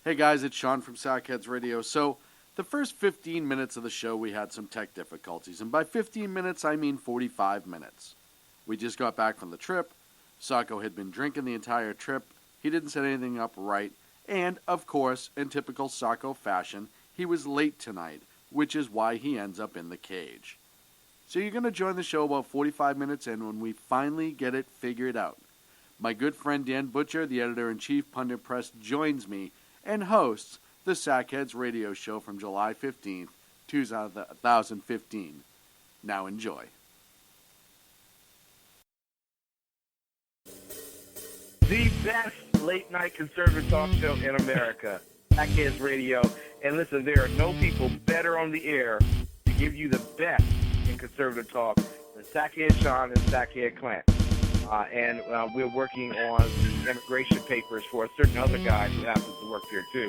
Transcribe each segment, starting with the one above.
Hey guys, it's Sean from Sackheads Radio. So, the first 15 minutes of the show we had some tech difficulties, and by 15 minutes I mean 45 minutes. We just got back from the trip, Sacco had been drinking the entire trip, he didn't set anything up right, and, of course, in typical Sacco fashion, he was late tonight, which is why he ends up in the cage. So you're going to join the show about 45 minutes in when we finally get it figured out. My good friend Dan Butcher, the editor-in-chief, Pundit Press, joins me and hosts the Sackheads Radio Show from July 15th, 2015. Now enjoy. The best late-night conservative talk show in America, Sackheads Radio. And listen, there are no people better on the air to give you the best in conservative talk than Sackhead Sean and Sackhead Clint. And we're working on the immigration papers for a certain other guy who happens to work here too.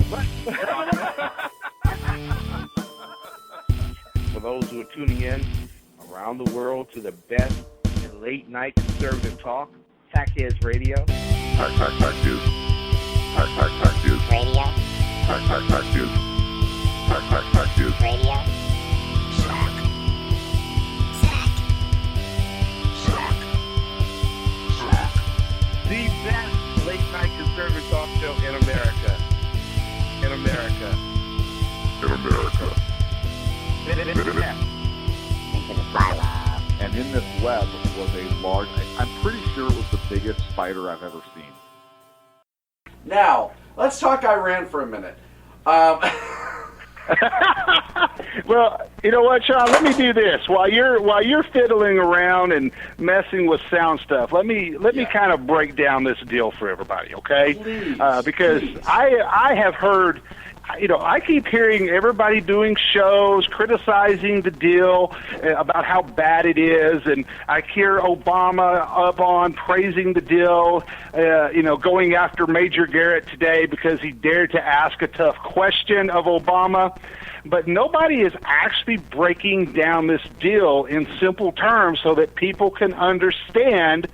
For those who are tuning in around the world to the best in late night conservative talk, Sackheads Radio. Sack News. Sack News. Radio. Sack News. Sack News. Radio. The best late-night conservative talk show in America. In America. In America. Into the silo. And in this web was a large, I'm pretty sure it was the biggest spider I've ever seen. Now, let's talk Iran for a minute. Well, you know what, Sean? Let me do this while you're fiddling around and messing with sound stuff. Let me kind of break down this deal for everybody, okay? Please, because please. I have heard. I keep hearing everybody doing shows criticizing the deal about how bad it is, and I hear Obama up on praising the deal, going after Major Garrett today because he dared to ask a tough question of Obama. But nobody is actually breaking down this deal in simple terms so that people can understand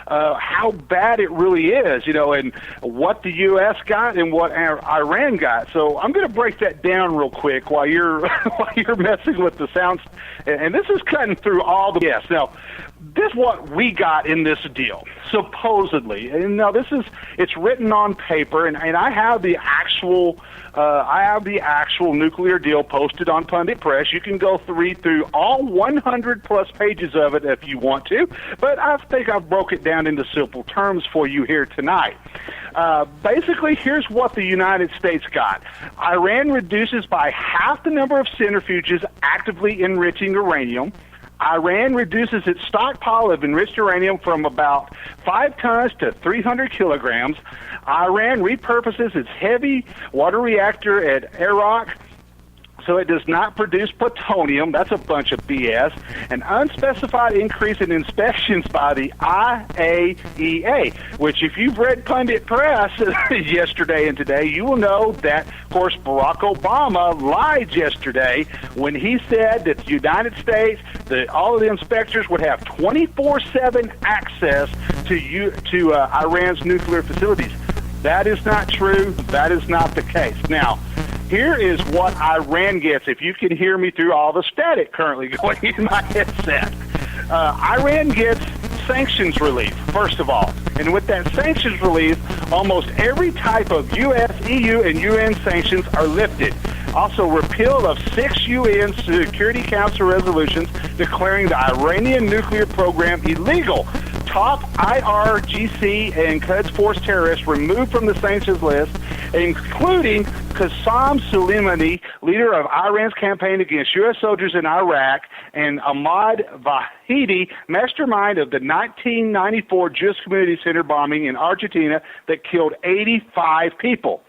how bad it really is, and what the U.S. got and what Iran got. So I'm going to break that down real quick while you're messing with the sounds. And this is cutting through all the yes. Now, this is what we got in this deal, supposedly. And now it's written on paper, and I have the actual nuclear deal posted on Pundit Press. You can go read through all 100 plus pages of it if you want to, but I think I've broke it down into simple terms for you here tonight. Basically, here's what the United States got. Iran reduces by half the number of centrifuges actively enriching uranium. Iran reduces its stockpile of enriched uranium from about 5 tons to 300 kilograms. Iran repurposes its heavy water reactor at Arak so it does not produce plutonium. That's a bunch of BS. An unspecified increase in inspections by the IAEA, which if you've read Pundit Press yesterday and today, you will know that, of course, Barack Obama lied yesterday when he said that the United States, all of the inspectors would have 24/7 access to Iran's nuclear facilities. That is not true. That is not the case. Now, here is what Iran gets, if you can hear me through all the static currently going in my headset. Iran gets sanctions relief, first of all. And with that sanctions relief, almost every type of U.S., EU, and UN sanctions are lifted. Also, repeal of 6 UN Security Council resolutions declaring the Iranian nuclear program illegal. Top IRGC and Quds Force terrorists removed from the sanctions list, including Qasem Soleimani, leader of Iran's campaign against U.S. soldiers in Iraq, and Ahmad Vahidi, mastermind of the 1994 Jewish Community Center bombing in Argentina that killed 85 people.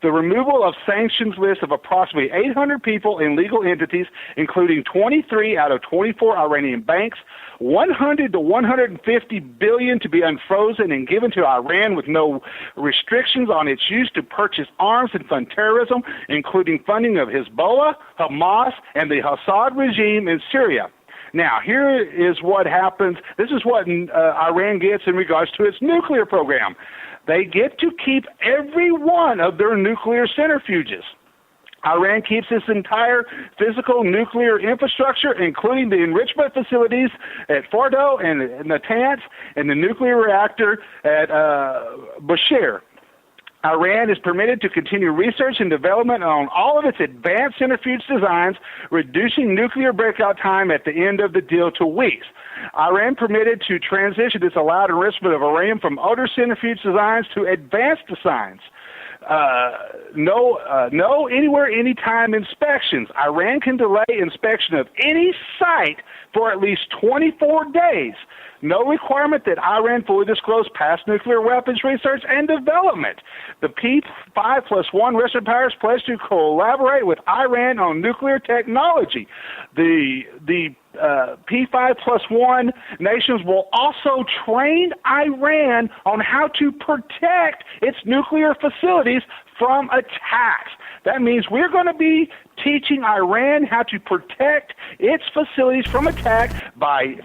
The removal of sanctions list of approximately 800 people and legal entities, including 23 out of 24 Iranian banks, 100 to 150 billion to be unfrozen and given to Iran with no restrictions on its use to purchase arms and fund terrorism, including funding of Hezbollah, Hamas, and the Assad regime in Syria. Now, here is what happens. This is what Iran gets in regards to its nuclear program. They get to keep every one of their nuclear centrifuges. Iran keeps its entire physical nuclear infrastructure, including the enrichment facilities at Fordo and Natanz and the nuclear reactor at Bushehr. Iran is permitted to continue research and development on all of its advanced centrifuge designs, reducing nuclear breakout time at the end of the deal to weeks. Iran permitted to transition its allowed enrichment of uranium from older centrifuge designs to advanced designs. No anywhere, anytime inspections. Iran can delay inspection of any site for at least 24 days. No requirement that Iran fully disclose past nuclear weapons research and development. The P5+1 Western powers pledge to collaborate with Iran on nuclear technology. The P5+1 nations will also train Iran on how to protect its nuclear facilities from attacks. That means we're going to be teaching Iran how to protect its facilities from attack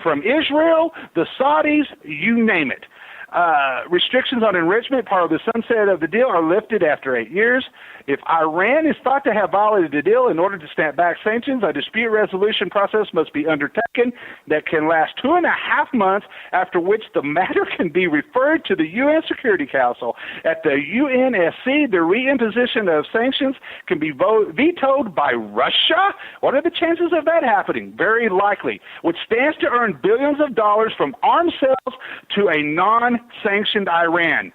from Israel, the Saudis, you name it. Restrictions on enrichment, part of the sunset of the deal, are lifted after 8 years. If Iran is thought to have violated the deal, in order to snap back sanctions, a dispute resolution process must be undertaken that can last 2.5 months, after which the matter can be referred to the UN Security Council. At the UNSC, the reimposition of sanctions can be vetoed by Russia. What are the chances of that happening? Very likely, which stands to earn billions of dollars from arms sales to a non-sanctioned Iran.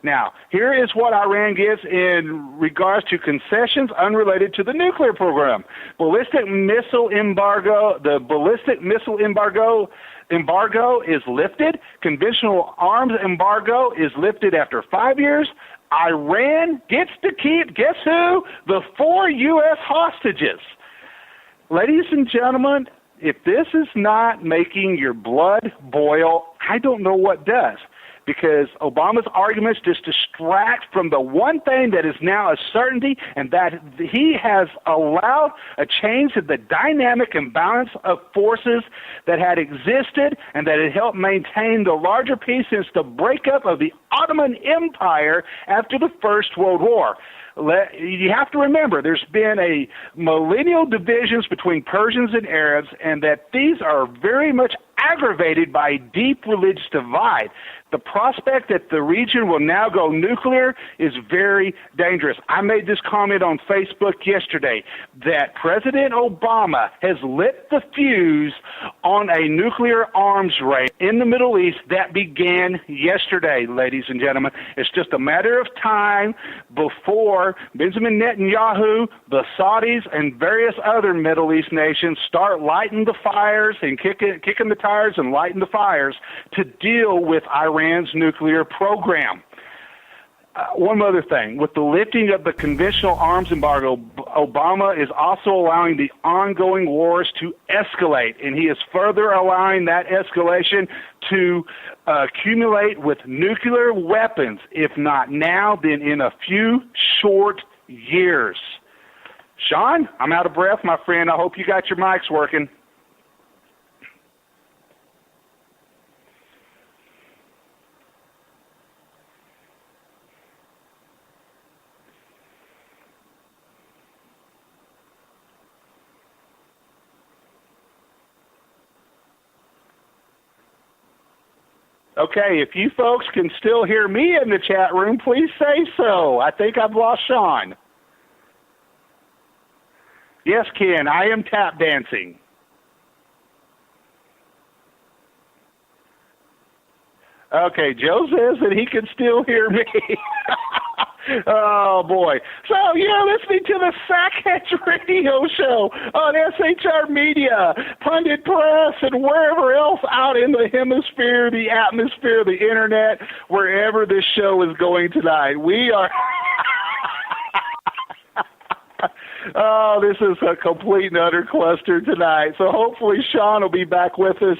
Now, here is what Iran gives in regards to concessions unrelated to the nuclear program. Ballistic missile embargo, the ballistic missile embargo is lifted. Conventional arms embargo is lifted after 5 years. Iran gets to keep, guess who? The 4 U.S. hostages. Ladies and gentlemen, if this is not making your blood boil, I don't know what does. Because Obama's arguments just distract from the one thing that is now a certainty, and that he has allowed a change in the dynamic imbalance of forces that had existed and that had helped maintain the larger peace since the breakup of the Ottoman Empire after the First World War. You have to remember there's been a millennial divisions between Persians and Arabs, and that these are very much aggravated by a deep religious divide. The prospect that the region will now go nuclear is very dangerous. I made this comment on Facebook yesterday that President Obama has lit the fuse on a nuclear arms race in the Middle East that began yesterday, ladies and gentlemen. It's just a matter of time before Benjamin Netanyahu, the Saudis, and various other Middle East nations start lighting the fires and kicking the tires and lighting the fires to deal with Iran's nuclear program. One other thing, with the lifting of the conventional arms embargo, Obama is also allowing the ongoing wars to escalate, and he is further allowing that escalation to accumulate with nuclear weapons, if not now, then in a few short years. Sean, I'm out of breath, my friend. I hope you got your mics working. Okay, if you folks can still hear me in the chat room, please say so. I think I've lost Sean. Yes, Ken, I am tap dancing. Okay, Joe says that he can still hear me. Oh, boy. So, you're listening to the Sackheads Radio Show on SHR Media, Pundit Press, and wherever else out in the hemisphere, the atmosphere, the internet, wherever this show is going tonight. We are... Oh, this is a complete and utter cluster tonight. So hopefully Sean will be back with us.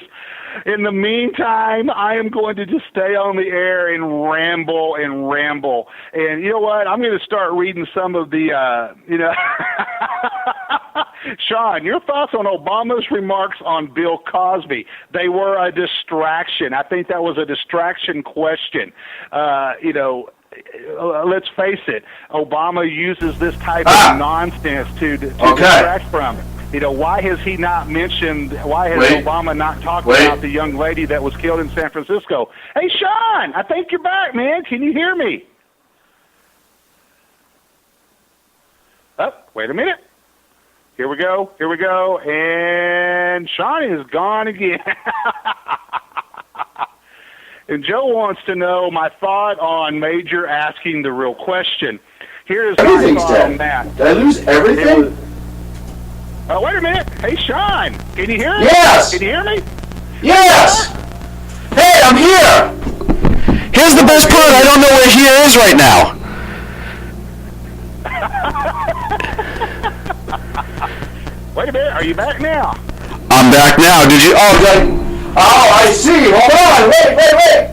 In the meantime, I am going to just stay on the air and ramble and ramble. And you know what? I'm going to start reading some of the, Sean, your thoughts on Obama's remarks on Bill Cosby? They were a distraction. I think that was a distraction question. let's face it, Obama uses this type of nonsense to distract from it. You know, why has he not mentioned, why has Obama not talked about the young lady that was killed in San Francisco? Hey, Sean, I think you're back, man. Can you hear me? Oh, wait a minute. Here we go. And Sean is gone again. And Joe wants to know my thought on Major asking the real question. Here's my thought on that. Did I lose everything? Oh, wait a minute. Hey, Sean, can you hear me? Yes. Can you hear me? Yes! Hey, I'm here! Here's the best part. I don't know where here is right now. Wait a minute. Are you back now? I'm back now. Did you? Oh, I see. Hold on. Wait.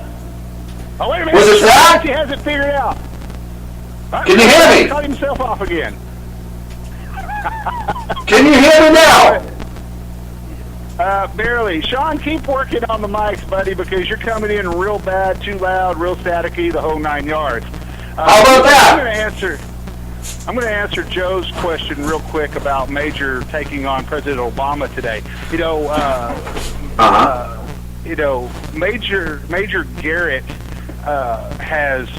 Oh, wait a minute. Was it that? He has it figured out. Can you hear me? He cut himself off again. Can you hear me now? Barely. Sean, keep working on the mics, buddy, because you're coming in real bad, too loud, real staticky, the whole 9 yards. How about that? I'm going to answer Joe's question real quick about Major taking on President Obama today. Major Garrett has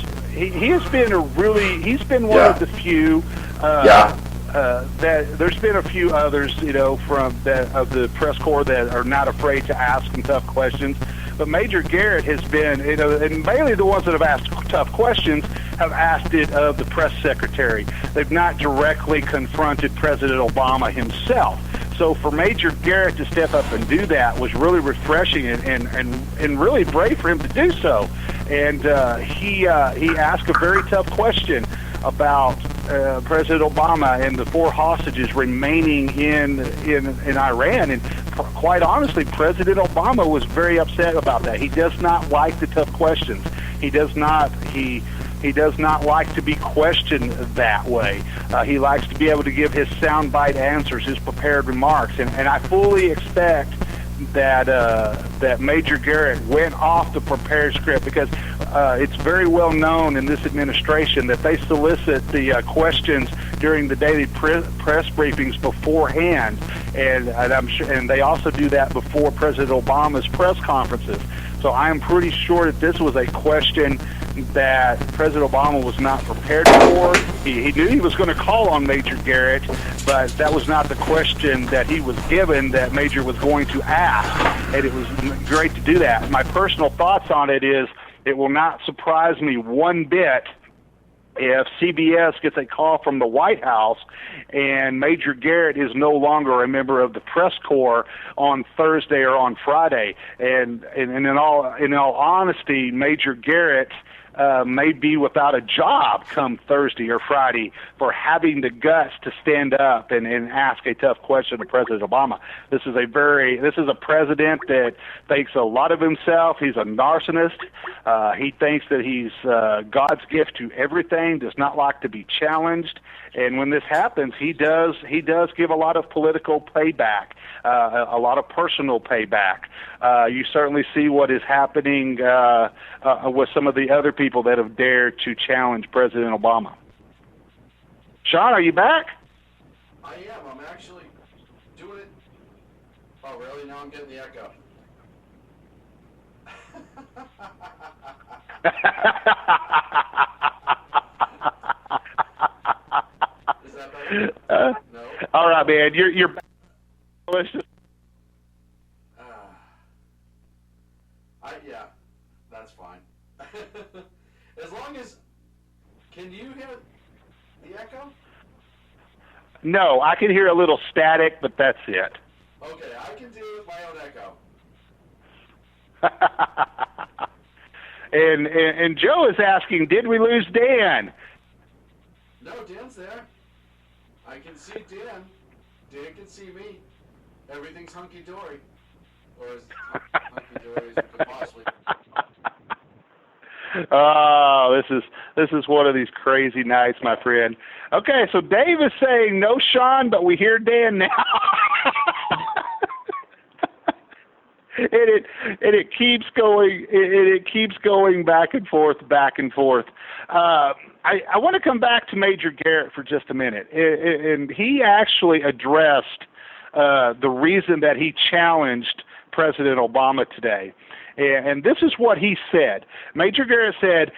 been one of the few that there's been a few others, from of the press corps that are not afraid to ask some tough questions. But Major Garrett has been, and mainly the ones that have asked tough questions have asked it of the press secretary. They've not directly confronted President Obama himself. So for Major Garrett to step up and do that was really refreshing and really brave for him to do so. And he asked a very tough question about President Obama and the 4 hostages remaining in Iran. And quite honestly, President Obama was very upset about that. He does not like the tough questions. He does not like to be questioned that way. He likes to be able to give his soundbite answers, his prepared remarks. And I fully expect that Major Garrett went off the prepared script, because it's very well known in this administration that they solicit the questions during the daily press briefings beforehand, and I'm sure, and they also do that before President Obama's press conferences. So I am pretty sure that this was a question that President Obama was not prepared for. He knew he was going to call on Major Garrett, but that was not the question that he was given that Major was going to ask, and it was great to do that. My personal thoughts on it is it will not surprise me one bit if CBS gets a call from the White House and Major Garrett is no longer a member of the press corps on Thursday or on Friday. And in all honesty, Major Garrett may be without a job come Thursday or Friday for having the guts to stand up and ask a tough question to President Obama. This is a president that thinks a lot of himself. He's a narcissist. He thinks that he's God's gift to everything, does not like to be challenged. And when this happens, he does give a lot of political payback, a lot of personal payback. You certainly see what is happening with some of the other people that have dared to challenge President Obama. Sean, are you back? I am. I'm actually doing it. Oh, really? Now I'm getting the echo. Is that better? No. All right, man. You're back. Let's just. Yeah, that's fine. As long as, can you hear the echo? No, I can hear a little static, but that's it. Okay, I can deal with my own echo. And Joe is asking, did we lose Dan? No, Dan's there. I can see Dan. Dan can see me. Everything's hunky-dory. Or as hunky-dory as it could possibly. Oh, this is one of these crazy nights, my friend. Okay, so Dave is saying no Sean, but we hear Dan now. it keeps going. It keeps going back and forth. I want to come back to Major Garrett for just a minute, and he actually addressed the reason that he challenged President Obama today. And this is what he said. Major Garrett said,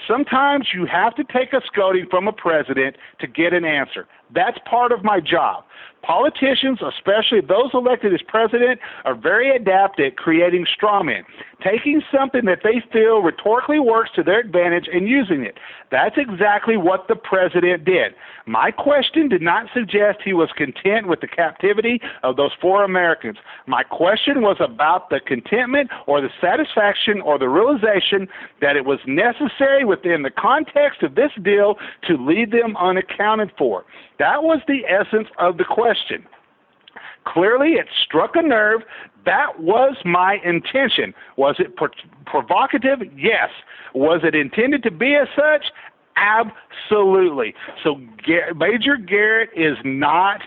sometimes you have to take a scolding from a president to get an answer. That's part of my job. Politicians, especially those elected as president, are very adept at creating straw men, taking something that they feel rhetorically works to their advantage and using it. That's exactly what the president did. My question did not suggest he was content with the captivity of those 4 Americans. My question was about the contentment or the satisfaction or the realization that it was necessary within the context of this deal to leave them unaccounted for. That was the essence of the question. Clearly, it struck a nerve. That was my intention. Was it provocative? Yes. Was it intended to be as such? Absolutely. So Major Garrett is not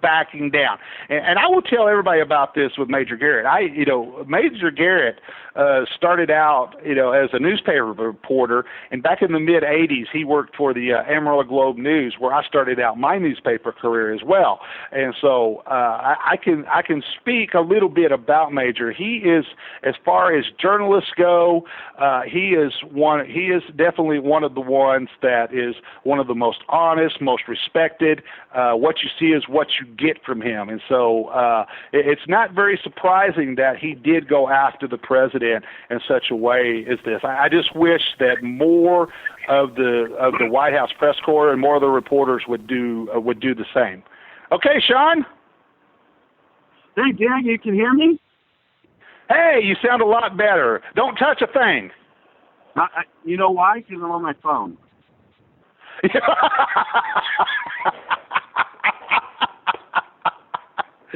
backing down. And I will tell everybody about this with Major Garrett. Major Garrett started out, as a newspaper reporter, and back in the mid '80s, he worked for the Amarillo Globe News, where I started out my newspaper career as well. And so I can speak a little bit about Major. He is, as far as journalists go, he is definitely one of the ones that is one of the most honest, most respected. What you see is what you get from him. And so it's not very surprising that he did go after the president in such a way as this. I just wish that more of the White House press corps and more of the reporters would do the same. Okay, Sean? Hey, Dan, you can hear me? Hey, you sound a lot better. Don't touch a thing. You know why? Because I'm on my phone.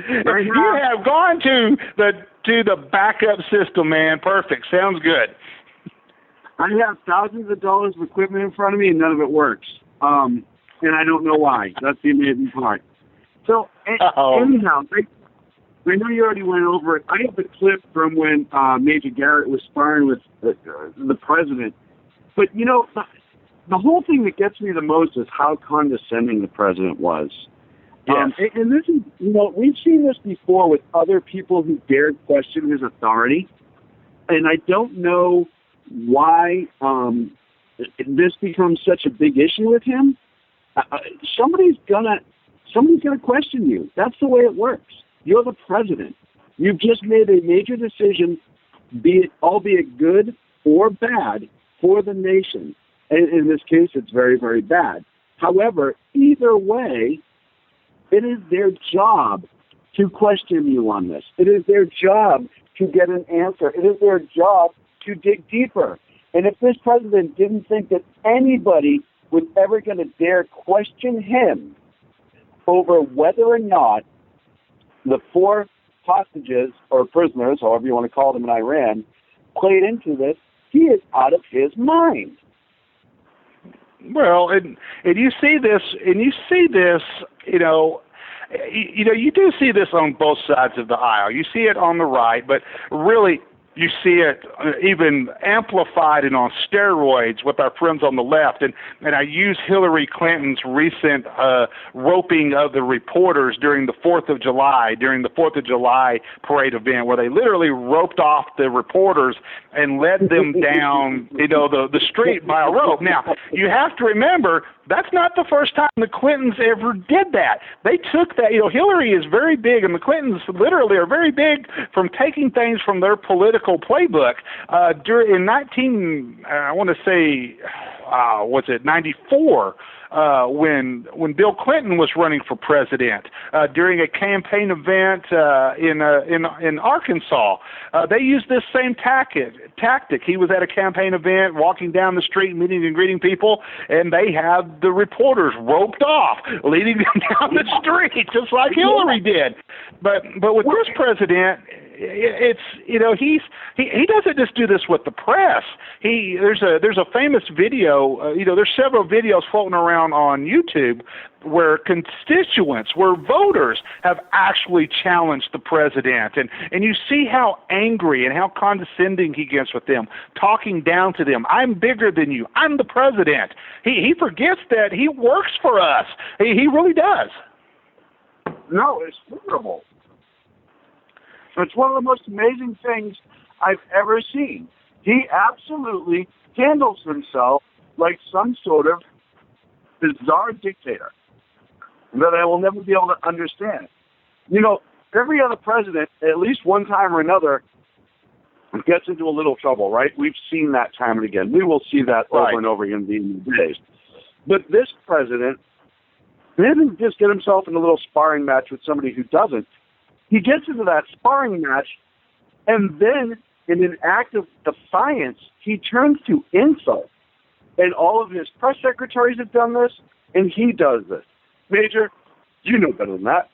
You have gone to the backup system, man. Perfect. Sounds good. I have thousands of dollars of equipment in front of me, and none of it works. And I don't know why. That's the amazing part. So, anyhow, I know you already went over it. I have the clip from when Major Garrett was sparring with the president. But, the whole thing that gets me the most is how condescending the president was. Yes. And this is, we've seen this before with other people who dared question his authority. And I don't know why this becomes such a big issue with him. Somebody's gonna question you. That's the way it works. You're the president. You've just made a major decision, albeit good or bad, for the nation. And in this case, it's very, very bad. However, either way, it is their job to question you on this. It is their job to get an answer. It is their job to dig deeper. And if this president didn't think that anybody was ever going to dare question him over whether or not the 4 hostages or prisoners, however you want to call them in Iran, played into this, he is out of his mind. Well, and you see this, you do see this on both sides of the aisle. You see it on the right, but really you see it even amplified and on steroids with our friends on the left. And I use Hillary Clinton's recent roping of the reporters during the 4th of July parade event, where they literally roped off the reporters and led them down, the street by a rope. Now, you have to remember, that's not the first time the Clintons ever did that. They took that, Hillary is very big, and the Clintons literally are very big from taking things from their political playbook. In 94, when Bill Clinton was running for president, during a campaign event in Arkansas, they used this same tactic. He was at a campaign event, walking down the street, meeting and greeting people, and they had the reporters roped off, leading them down the street, just like Hillary did. But with this president, it's he doesn't just do this with the press. There's a famous video. There's several videos floating around on YouTube where constituents, where voters have actually challenged the president, and you see how angry and how condescending he gets with them, talking down to them. I'm bigger than you. I'm the president. He forgets that he works for us. He really does. No, it's horrible. It's one of the most amazing things I've ever seen. He absolutely handles himself like some sort of bizarre dictator that I will never be able to understand. Every other president, at least one time or another, gets into a little trouble, right? We've seen that time and again. We will see that over and over again in the days. But this president didn't just get himself in a little sparring match with somebody who doesn't. He gets into that sparring match, and then, in an act of defiance, he turns to insult. And all of his press secretaries have done this, and he does this. Major, you know better than that.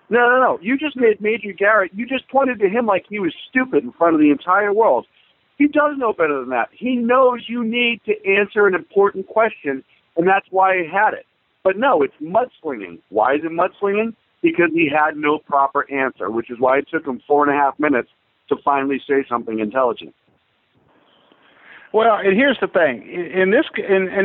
No. You just made Major Garrett, you just pointed to him like he was stupid in front of the entire world. He does know better than that. He knows you need to answer an important question, and that's why he had it. But no, it's mudslinging. Why is it mudslinging? Because he had no proper answer, which is why it took him 4.5 minutes to finally say something intelligent. Well, and here's the thing. And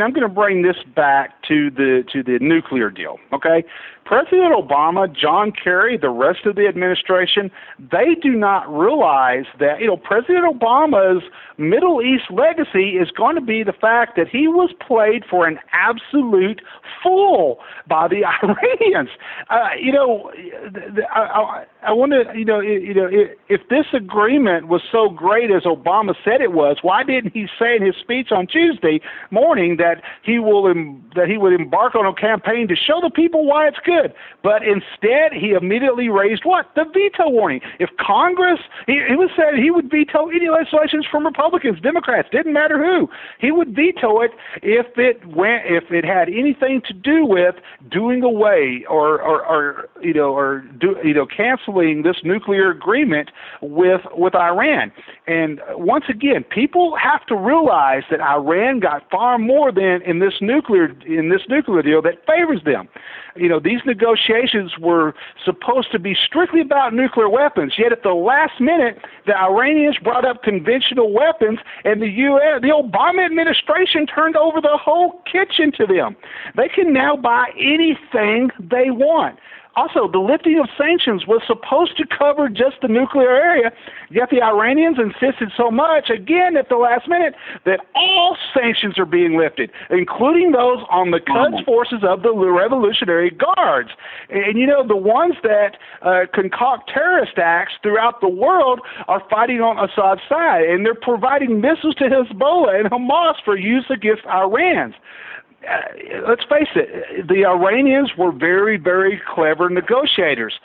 I'm going to bring this back to the nuclear deal, okay? President Obama, John Kerry, the rest of the administration, they do not realize that, President Obama's Middle East legacy is going to be the fact that he was played for an absolute fool by the Iranians. I want to, if this agreement was so great as Obama said it was, why didn't he say in his speech on Tuesday morning that he would embark on a campaign to show the people why it's good? But instead, he immediately raised what? The veto warning. If Congress, he was said he would veto any legislation from Republicans, Democrats, didn't matter who. He would veto it if it had anything to do with doing away or canceling this nuclear agreement with Iran. And once again, people have to realize that Iran got far more than in this nuclear deal that favors them. These negotiations were supposed to be strictly about nuclear weapons, yet at the last minute, the Iranians brought up conventional weapons, and the Obama administration turned over the whole kitchen to them. They can now buy anything they want. Also, the lifting of sanctions was supposed to cover just the nuclear area, yet the Iranians insisted so much, again at the last minute, that all sanctions are being lifted, including those on the Quds forces of the Revolutionary Guards. And, the ones that concoct terrorist acts throughout the world are fighting on Assad's side, and they're providing missiles to Hezbollah and Hamas for use against Iran. Let's face it, the Iranians were very, very clever negotiators.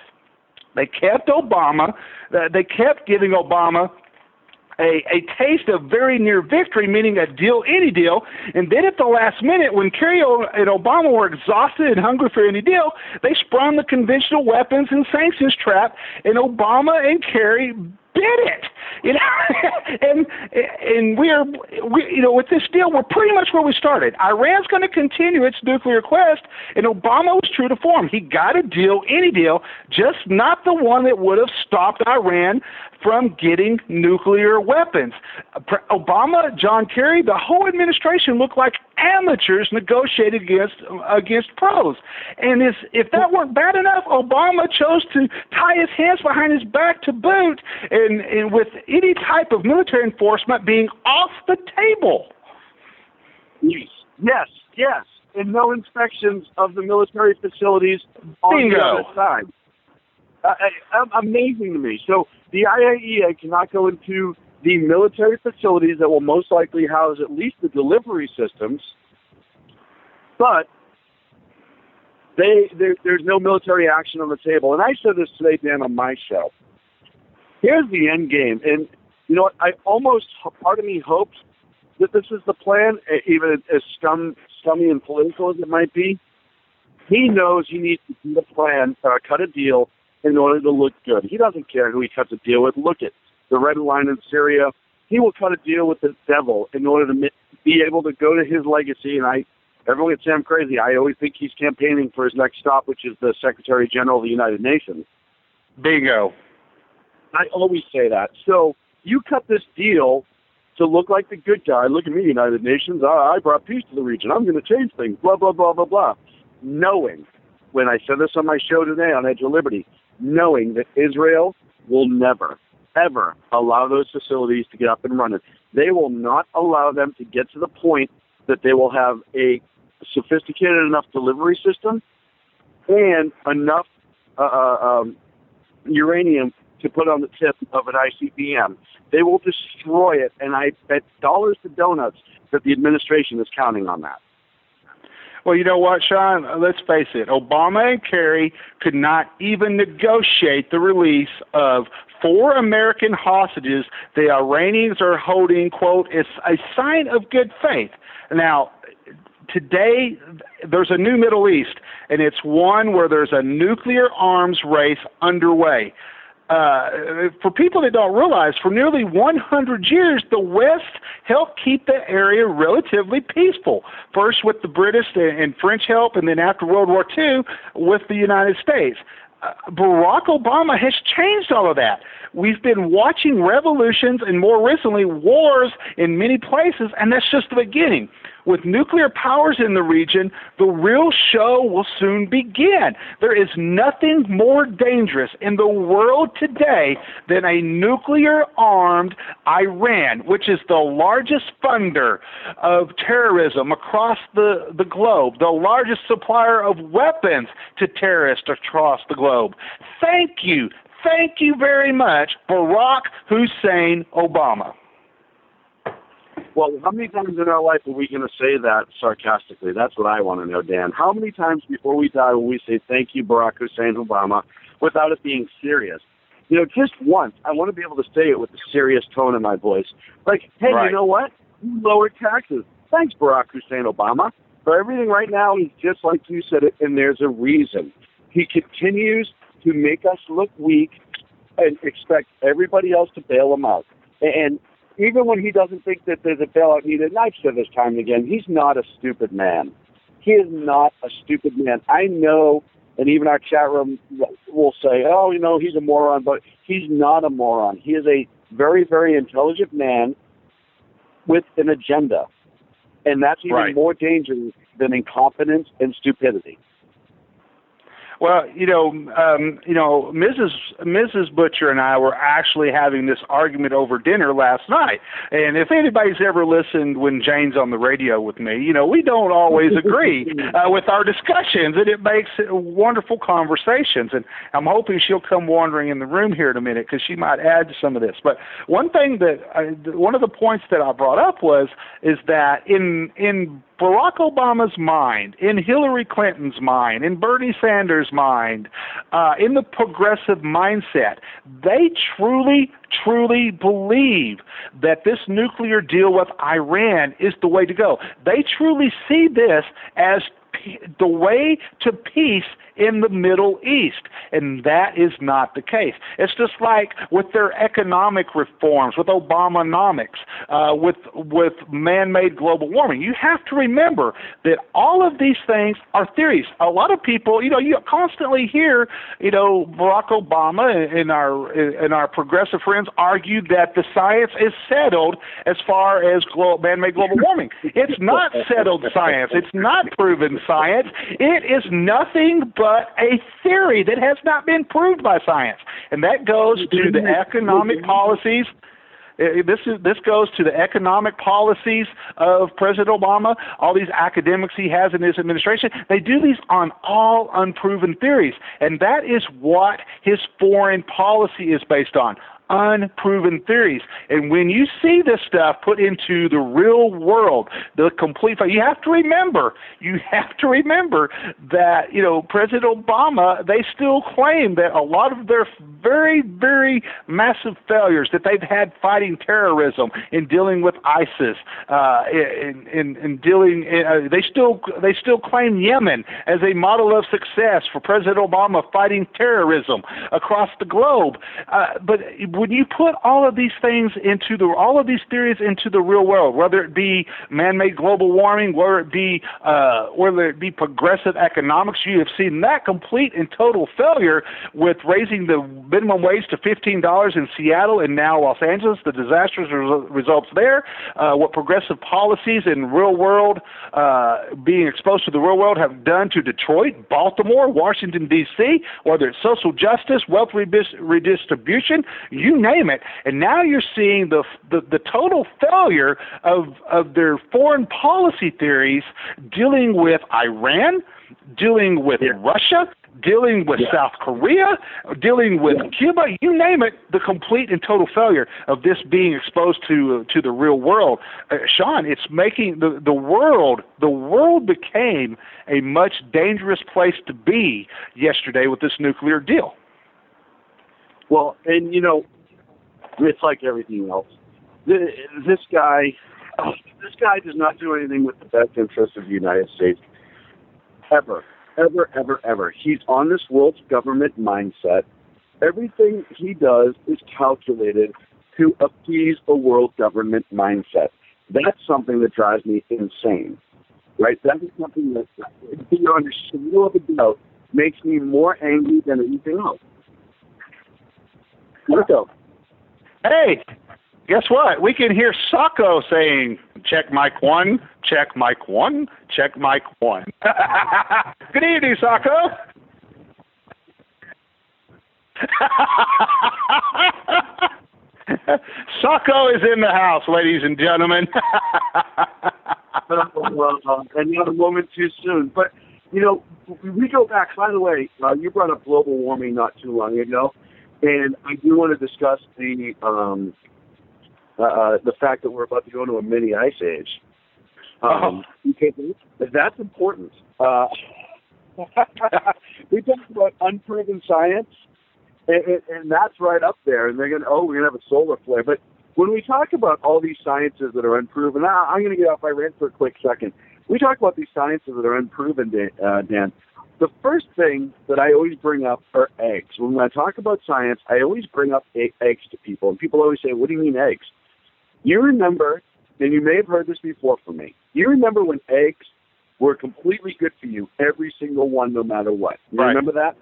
They kept giving Obama a taste of very near victory, meaning a deal, any deal, and then at the last minute, when Kerry and Obama were exhausted and hungry for any deal, they sprung the conventional weapons and sanctions trap, and Obama and Kerry did it, and with this deal, we're pretty much where we started. Iran's going to continue its nuclear quest, and Obama was true to form. He got a deal, any deal, just not the one that would have stopped Iran from getting nuclear weapons. Obama, John Kerry, the whole administration looked like amateurs negotiating against pros. And if that weren't bad enough, Obama chose to tie his hands behind his back to boot, and with any type of military enforcement being off the table. Yes. And no inspections of the military facilities on the other side. Amazing to me. So the IAEA cannot go into the military facilities that will most likely house at least the delivery systems, but there's no military action on the table. And I said this today, Dan, on my show. Here's the end game. And you know what? Part of me hopes that this is the plan, even as scummy and political as it might be. He knows he needs to do the plan, cut a deal in order to look good. He doesn't care who he cuts a deal with. Look at the red line in Syria. He will cut a deal with the devil in order to be able to go to his legacy. And everyone gets Sam crazy. I always think he's campaigning for his next stop, which is the Secretary General of the United Nations. Bingo. I always say that. So you cut this deal to look like the good guy. Look at me, United Nations. I brought peace to the region. I'm going to change things. Blah, blah, blah, blah, blah. Knowing, when I said this on my show today on Edge of Liberty, knowing that Israel will never, ever allow those facilities to get up and running. They will not allow them to get to the point that they will have a sophisticated enough delivery system and enough uranium to put on the tip of an ICBM. They will destroy it, and I bet dollars to donuts that the administration is counting on that. Well, you know what, Sean? Let's face it. Obama and Kerry could not even negotiate the release of 4 American hostages the Iranians are holding, quote, "it's a sign of good faith." Now, today, there's a new Middle East, and it's one where there's a nuclear arms race underway. For people that don't realize, for nearly 100 years, the West helped keep the area relatively peaceful. First with the British and French help, and then after World War II with the United States. Barack Obama has changed all of that. We've been watching revolutions and more recently wars in many places, and that's just the beginning. With nuclear powers in the region, the real show will soon begin. There is nothing more dangerous in the world today than a nuclear-armed Iran, which is the largest funder of terrorism across the globe, the largest supplier of weapons to terrorists across the globe. Thank you very much, Barack Hussein Obama. Well, how many times in our life are we going to say that sarcastically? That's what I want to know, Dan. How many times before we die will we say, thank you, Barack Hussein Obama, without it being serious? You know, just once, I want to be able to say it with a serious tone in my voice. Like, hey, right. You know what? You lowered taxes. Thanks, Barack Hussein Obama. For everything right now, he's just like you said it, and there's a reason. He continues to make us look weak and expect everybody else to bail him out. And even when he doesn't think that there's a bailout needed, and I've said this time and again, he's not a stupid man. He is not a stupid man. I know, and even our chat room will say, oh, you know, he's a moron, but he's not a moron. He is a very, very intelligent man with an agenda. And that's even more dangerous than incompetence and stupidity. Well, Mrs. Butcher and I were actually having this argument over dinner last night. And if anybody's ever listened when Jane's on the radio with me, we don't always agree with our discussions, and it makes wonderful conversations. And I'm hoping she'll come wandering in the room here in a minute because she might add to some of this. But one of the points that I brought up is that in Barack Obama's mind, in Hillary Clinton's mind, in Bernie Sanders' mind, in the progressive mindset, they truly, truly believe that this nuclear deal with Iran is the way to go. They truly see this as the way to peace in the Middle East, and that is not the case. It's just like with their economic reforms, with Obamonomics, with man-made global warming. You have to remember that all of these things are theories. A lot of people, you constantly hear, Barack Obama and our progressive friends argue that the science is settled as far as man-made global warming. It's not settled science. It's not proven science. It is nothing but a theory that has not been proved by science. And that goes to the economic policies. This goes to the economic policies of President Obama, all these academics he has in his administration. They do these on all unproven theories. And that is what his foreign policy is based on. unproven theories. And when you see this stuff put into the real world, the complete, you have to remember that, President Obama, they still claim that a lot of their very, very massive failures that they've had fighting terrorism, in dealing with ISIS, they still claim Yemen as a model of success for President Obama fighting terrorism across the globe. But when you put all of these things all of these theories into the real world, whether it be man-made global warming, whether it be progressive economics, you have seen that complete and total failure with raising the minimum wage to $15 in Seattle and now Los Angeles, the disastrous results there, what progressive policies in real world, being exposed to the real world, have done to Detroit, Baltimore, Washington, D.C., whether it's social justice, wealth redistribution, you name it. And now you're seeing the total failure of their foreign policy theories, dealing with Iran, dealing with Russia, dealing with South Korea, dealing with Cuba, you name it, the complete and total failure of this being exposed to the real world. Sean, it's making the world became a much dangerous place to be yesterday with this nuclear deal. Well, and it's like everything else. This guy does not do anything with the best interest of the United States. Ever. He's on this world's government mindset. Everything he does is calculated to appease a world government mindset. That's something that drives me insane, right? That is something that, beyond a shadow of a doubt, makes me more angry than anything else. Marco. Hey, guess what? We can hear Sacco saying, check mic 1, check mic 1, check mic 1. Good evening, Sacco. Sacco is in the house, ladies and gentlemen. And not a moment too soon. But, we go back, by the way, you brought up global warming not too long ago, and I do want to discuss the fact that we're about to go into a mini ice age. Because that's important. We talk about unproven science, and that's right up there. And they're going, we're going to have a solar flare. But when we talk about all these sciences that are unproven, I'm going to get off my rant for a quick second. We talk about these sciences that are unproven, Dan. The first thing that I always bring up are eggs. When I talk about science, I always bring up eggs to people. And people always say, what do you mean eggs? You remember, and you may have heard this before from me, you remember when eggs were completely good for you, every single one, no matter what. You remember that?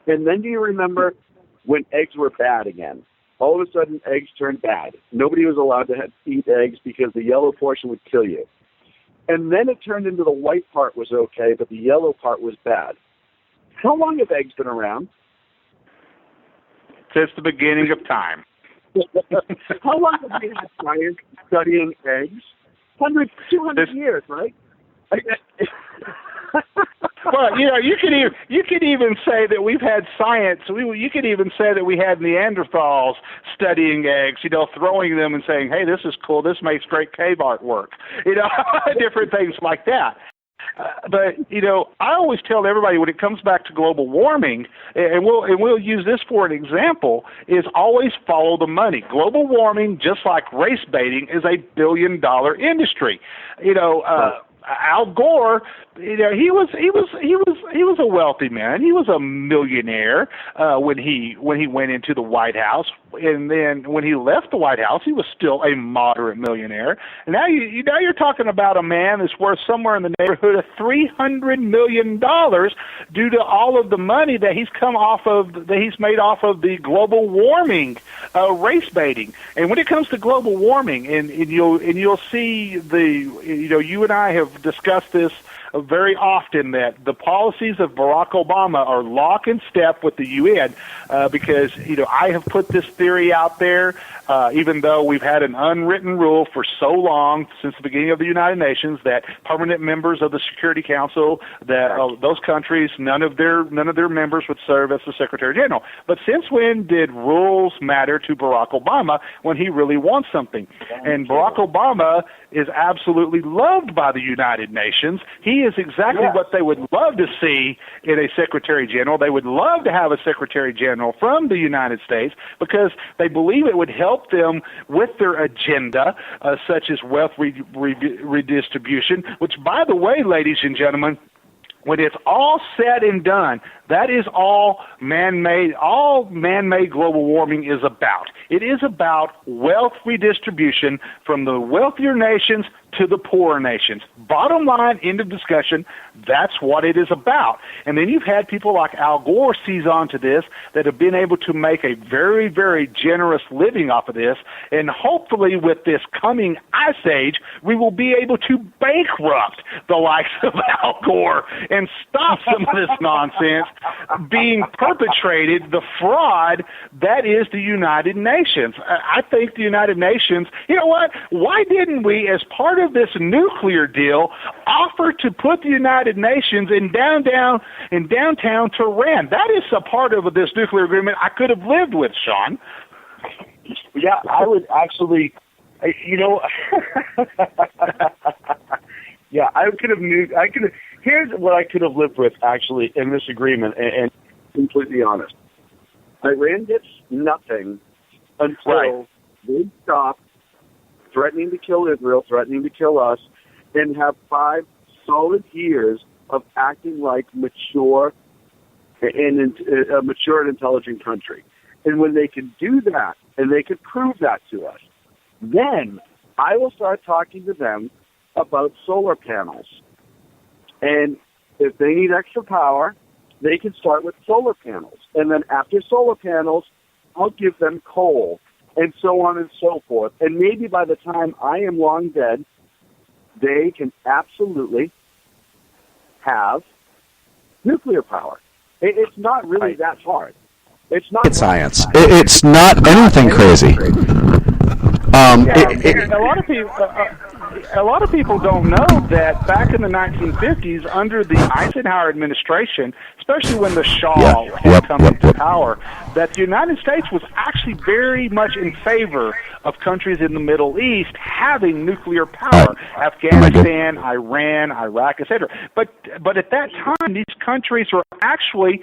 And then do you remember when eggs were bad again? All of a sudden, eggs turned bad. Nobody was allowed to eat eggs because the yellow portion would kill you. And then it turned into the white part was okay, but the yellow part was bad. How long have eggs been around? Since the beginning of time. How long have we had science studying eggs? 200 years, right? Well, you could even say that we've had science. You could even say that we had Neanderthals studying eggs, throwing them and saying, "Hey, this is cool. This makes great cave artwork." Different things like that. But I always tell everybody when it comes back to global warming, and we'll use this for an example, is always follow the money. Global warming, just like race baiting, is a billion-dollar industry. Al Gore, he was a wealthy man. He was a millionaire when he went into the White House, and then when he left the White House, he was still a moderate millionaire. And now you're talking about a man that's worth somewhere in the neighborhood of $300 million due to all of the money that he's made off of the global warming race baiting. And when it comes to global warming, and you'll see you and I have discussed this very often that the policies of Barack Obama are lock in step with the UN, because I have put this theory out there, even though we've had an unwritten rule for so long since the beginning of the United Nations that permanent members of the Security Council, that those countries, none of their members would serve as the Secretary General. But since when did rules matter to Barack Obama when he really wants something? And Barack Obama is absolutely loved by the United Nations. He is exactly what they would love to see in a Secretary General. They would love to have a Secretary General from the United States because they believe it would help them with their agenda, such as wealth redistribution, which, by the way, ladies and gentlemen, when it's all said and done, that is all man-made global warming is about. It is about wealth redistribution from the wealthier nations to the poorer nations. Bottom line, end of discussion, that's what it is about. And then you've had people like Al Gore seize on to this that have been able to make a very, very generous living off of this. And hopefully with this coming ice age, we will be able to bankrupt the likes of Al Gore and stop some of this nonsense being perpetrated, the fraud that is the United Nations. I think the United Nations, you know what? Why didn't we, as part of this nuclear deal, offer to put the United Nations in downtown Tehran? That is a part of this nuclear agreement I could have lived with, Sean. Yeah, I would actually, yeah, I could have. Here's what I could have lived with, actually, in this agreement, and completely honest. Iran gets nothing until they stop threatening to kill Israel, threatening to kill us, and have 5 solid years of acting like a mature and intelligent country. And when they can do that, and they can prove that to us, then I will start talking to them about solar panels. And if they need extra power, they can start with solar panels. And then after solar panels, I'll give them coal, and so on and so forth. And maybe by the time I am long dead, they can absolutely have nuclear power. It's not really that hard. It's not It's science. It's not anything crazy. A lot of people don't know that back in the 1950s, under the Eisenhower administration, especially when the Shah had come into power, that the United States was actually very much in favor of countries in the Middle East having nuclear power, Afghanistan, Iran, Iraq, etc. But at that time, these countries were actually,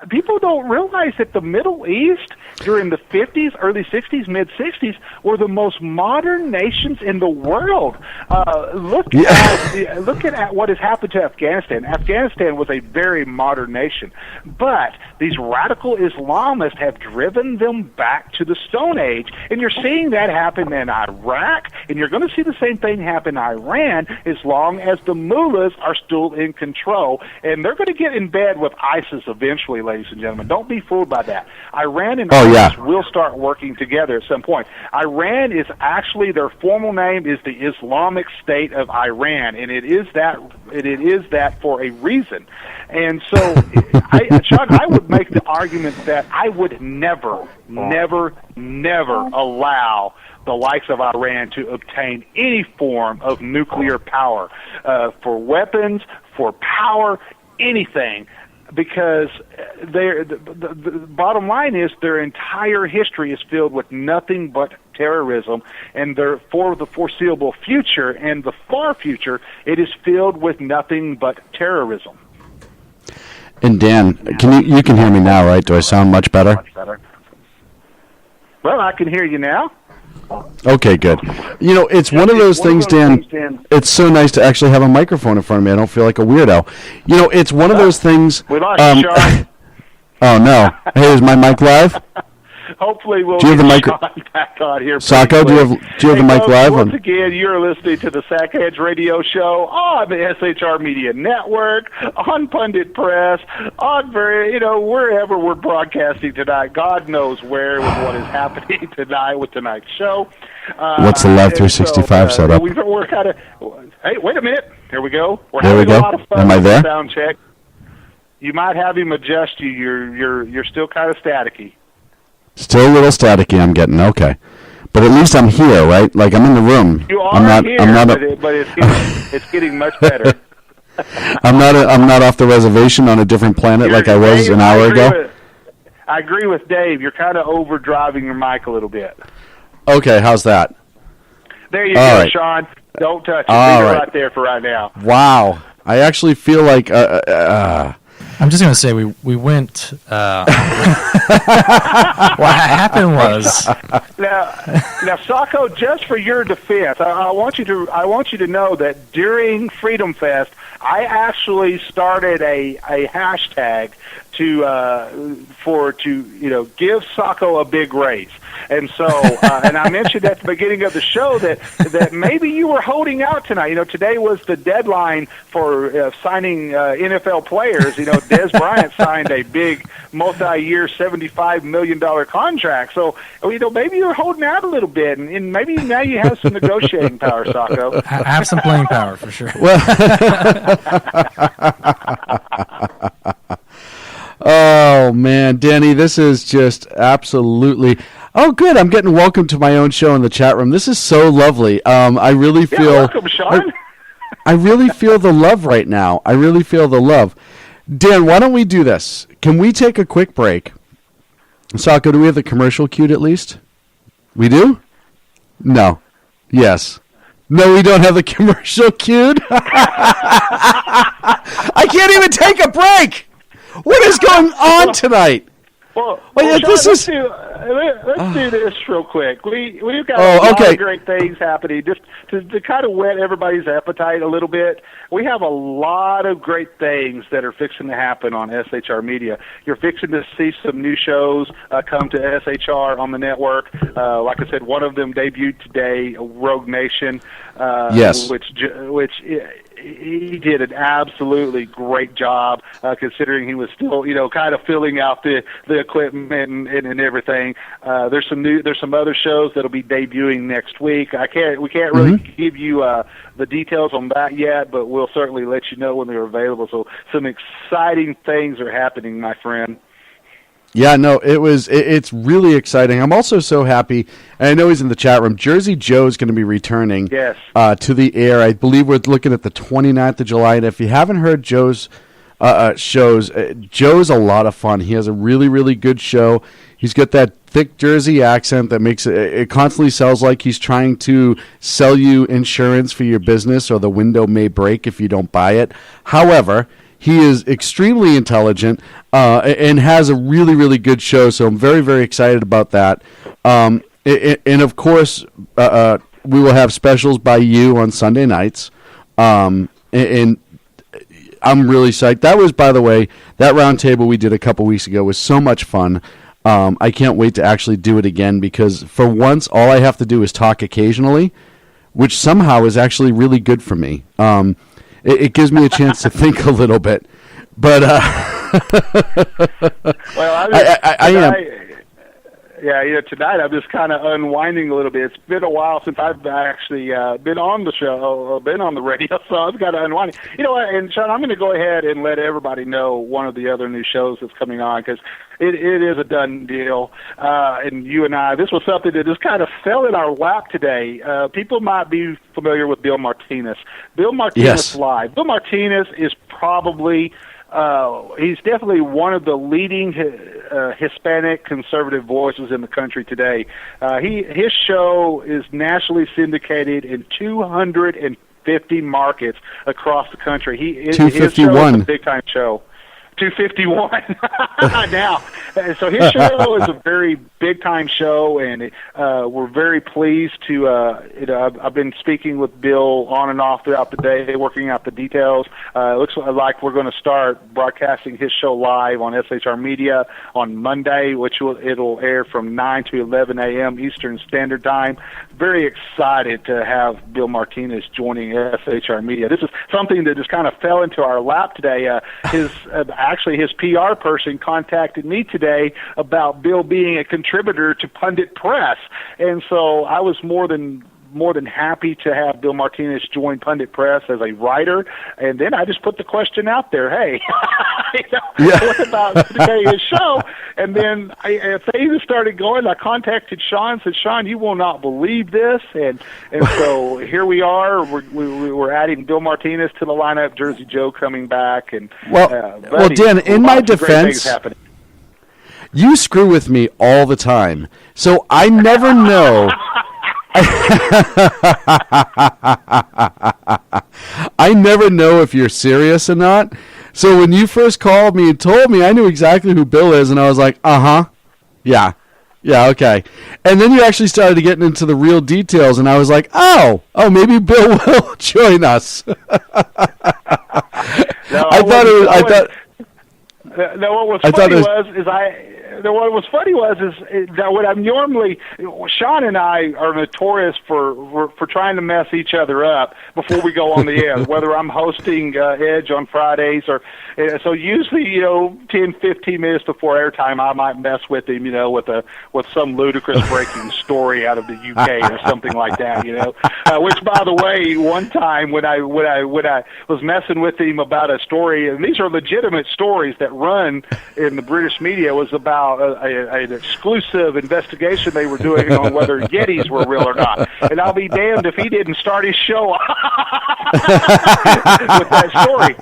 people don't realize that the Middle East during the 50s, early 60s, mid-60s were the most modern nations in the world. Look at what has happened to Afghanistan. Afghanistan was a very modern nation, but these radical Islamists have driven them back to the Stone Age, and you're seeing that happen in Iraq, and you're going to see the same thing happen in Iran as long as the mullahs are still in control, and they're going to get in bed with ISIS eventually, ladies and gentlemen. Don't be fooled by that. Iran and ISIS will start working together at some point. Iran is actually, their formal name is the Islamic State of Iran, and it is that for a reason. And so, Chuck, I would make the argument that I would never allow the likes of Iran to obtain any form of nuclear power, for weapons, for power, anything. Because the bottom line is their entire history is filled with nothing but terrorism, and for the foreseeable future and the far future, it is filled with nothing but terrorism. And Dan, you can hear me now, right? Do I sound much better? Well, I can hear you now. Okay, good. It's one of those things, Dan. It's so nice to actually have a microphone in front of me. I don't feel like a weirdo. It's one of those things. We lost you, Sean. Oh no! Hey, is my mic live? Hopefully, we'll get Sean back on here. Sacco, do you have the mic live? Once again, you're listening to the Sackheads Radio Show on the SHR Media Network, on Pundit Press, on wherever we're broadcasting tonight. God knows where with what is happening tonight with tonight's show. What's the Live 365 setup? We're kind of. Hey, wait a minute. Here we go. We're There we having go. a lot of fun Am I with there? the sound check. You might have him adjust you. You're still kind of staticky. Still a little staticky. I'm getting okay, but at least I'm here, right? Like I'm in the room. You are I'm not. here, I'm not. but it's getting much better. I'm not off the reservation on a different planet like I was Dave, an hour ago. I agree with Dave. You're kind of overdriving your mic a little bit. Okay, how's that? There you All go, right. Sean. Don't touch it. All Leave it right. right there for right now. Wow, I actually feel like. I'm just going to say we went. What happened was Now, Sacco, just for your defense, I want you to know that during Freedom Fest, I actually started a hashtag to give Sacco a big raise. And so, and I mentioned at the beginning of the show that maybe you were holding out tonight. You know, today was the deadline for signing NFL players. You know, Dez Bryant signed a big multi-year $75 million contract. So, you know, maybe you're holding out a little bit, and maybe now you have some negotiating power, Sacco. I have some playing power for sure. Oh man, Danny, this is just absolutely. Oh, good. I'm getting welcome to my own show in the chat room. This is so lovely. I really feel. Welcome, Sean. I really feel the love right now. I really feel the love. Dan, why don't we do this? Can we take a quick break? Sacco, do we have the commercial queued at least? We do? No. Yes. No, we don't have the commercial queued. I can't even take a break. What is going on tonight? Well, Sean, Sean, let's do this real quick. We've got a lot of great things happening. Just to kind of whet everybody's appetite a little bit, we have a lot of great things that are fixing to happen on SHR Media. You're fixing to see some new shows come to SHR on the network. Like I said, one of them debuted today, Rogue Nation. Yes. Which he did an absolutely great job, considering he was still, kind of filling out the equipment and everything. There's some other shows that'll be debuting next week. We can't really give you the details on that yet, but we'll certainly let you know when they're available. So some exciting things are happening, my friend. Yeah, no, it's really exciting. I'm also so happy, and I know he's in the chat room. Jersey Joe's going to be returning Yes. To the air. I believe we're looking at the 29th of July, and if you haven't heard Joe's shows, Joe's a lot of fun. He has a really, really good show. He's got that thick Jersey accent that makes it constantly sounds like he's trying to sell you insurance for your business, or the window may break if you don't buy it. However, he is extremely intelligent and has a really, really good show, so I'm very, very excited about that. And, of course, we will have specials by you on Sunday nights. And I'm really psyched. That was, by the way, that round table we did a couple weeks ago was so much fun. I can't wait to actually do it again, because for once, all I have to do is talk occasionally, which somehow is actually really good for me. It gives me a chance to think a little bit, but Well, I am. Yeah, tonight I'm just kind of unwinding a little bit. It's been a while since I've actually been on the show, or been on the radio, so I've got to unwind. You know what, and Sean, I'm going to go ahead and let everybody know one of the other new shows that's coming on, because it is a done deal. And you and I, this was something that just kind of fell in our lap today. People might be familiar with Bill Martinez. Bill Martinez Yes. Live. Bill Martinez is probably... he's definitely one of the leading Hispanic conservative voices in the country today. His show is nationally syndicated in 250 markets across the country. His show is 251. a big-time show. 251 now. So his show is a very big-time show, and we're very pleased to, I've been speaking with Bill on and off throughout the day, working out the details. It looks like we're going to start broadcasting his show live on SHR Media on Monday, it'll air from 9 to 11 a.m. Eastern Standard Time. Very excited to have Bill Martinez joining SHR Media. This is something that just kind of fell into our lap today. Actually, his PR person contacted me today about Bill being a contributor to Pundit Press, and so I was more than more than happy to have Bill Martinez join Pundit Press as a writer. And then I just put the question out there, hey, what about today's show? And then things started going. I contacted Sean and said, Sean, you will not believe this. And so here we are. We're adding Bill Martinez to the lineup, Jersey Joe coming back. And well, Dan, in my defense, you screw with me all the time, so I never know. I never know if you're serious or not. So when you first called me and told me, I knew exactly who Bill is, and I was like, yeah, okay. And then you actually started getting into the real details, and I was like, oh, maybe Bill will join us. What was funny was that what I'm normally, Sean and I are notorious for trying to mess each other up before we go on the air, whether I'm hosting Edge on Fridays or, so usually, 10, 15 minutes before airtime, I might mess with him, with some ludicrous breaking story out of the UK or something like that, which by the way, one time when I was messing with him about a story, and these are legitimate stories that run in the British media, was about an exclusive investigation they were doing on whether Yetis were real or not. And I'll be damned if he didn't start his show with that story.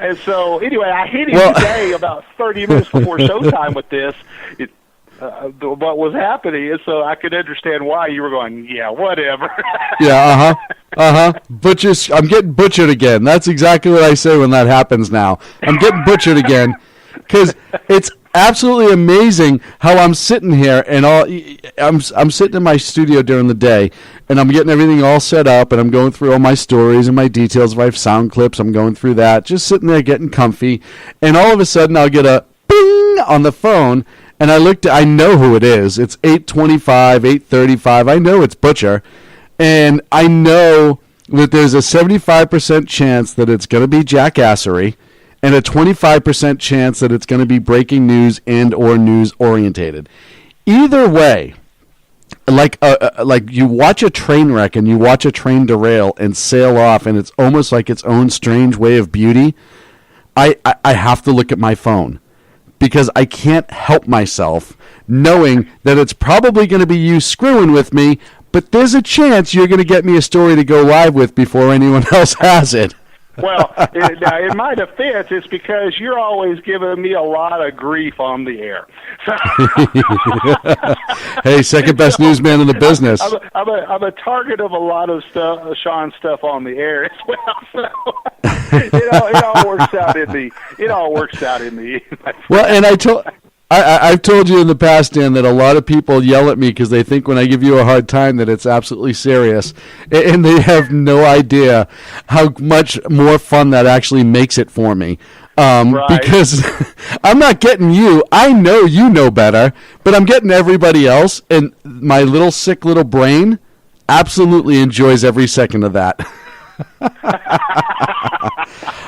And so, anyway, I hit him today about 30 minutes before showtime with this. What was happening, and so I could understand why you were going, yeah, whatever. Yeah, Butchers, I'm getting butchered again. That's exactly what I say when that happens now. I'm getting butchered again, because it's absolutely amazing how I'm sitting here and I'm sitting in my studio during the day, and I'm getting everything all set up, and I'm going through all my stories and my details. If I have sound clips, I'm going through that, just sitting there getting comfy, and all of a sudden I'll get a bing on the phone, and I know who it is. It's 8:25, 8:35. I know it's Butcher, and I know that there's a 75% chance that it's going to be jackassery, and a 25% chance that it's going to be breaking news and or news orientated. Either way, like you watch a train wreck and you watch a train derail and sail off, and it's almost like its own strange way of beauty. I have to look at my phone, because I can't help myself knowing that it's probably going to be you screwing with me, but there's a chance you're going to get me a story to go live with before anyone else has it. Well, now, in my defense, it's because you're always giving me a lot of grief on the air. Hey, second best newsman in the business. I'm a target of a lot of stuff, Sean's stuff on the air as well. So it all works out in the. Well, and I've told you in the past, Dan, that a lot of people yell at me because they think when I give you a hard time that it's absolutely serious, and they have no idea how much more fun that actually makes it for me. Right. Because I'm not getting you. I know you know better, but I'm getting everybody else, and my little sick little brain absolutely enjoys every second of that.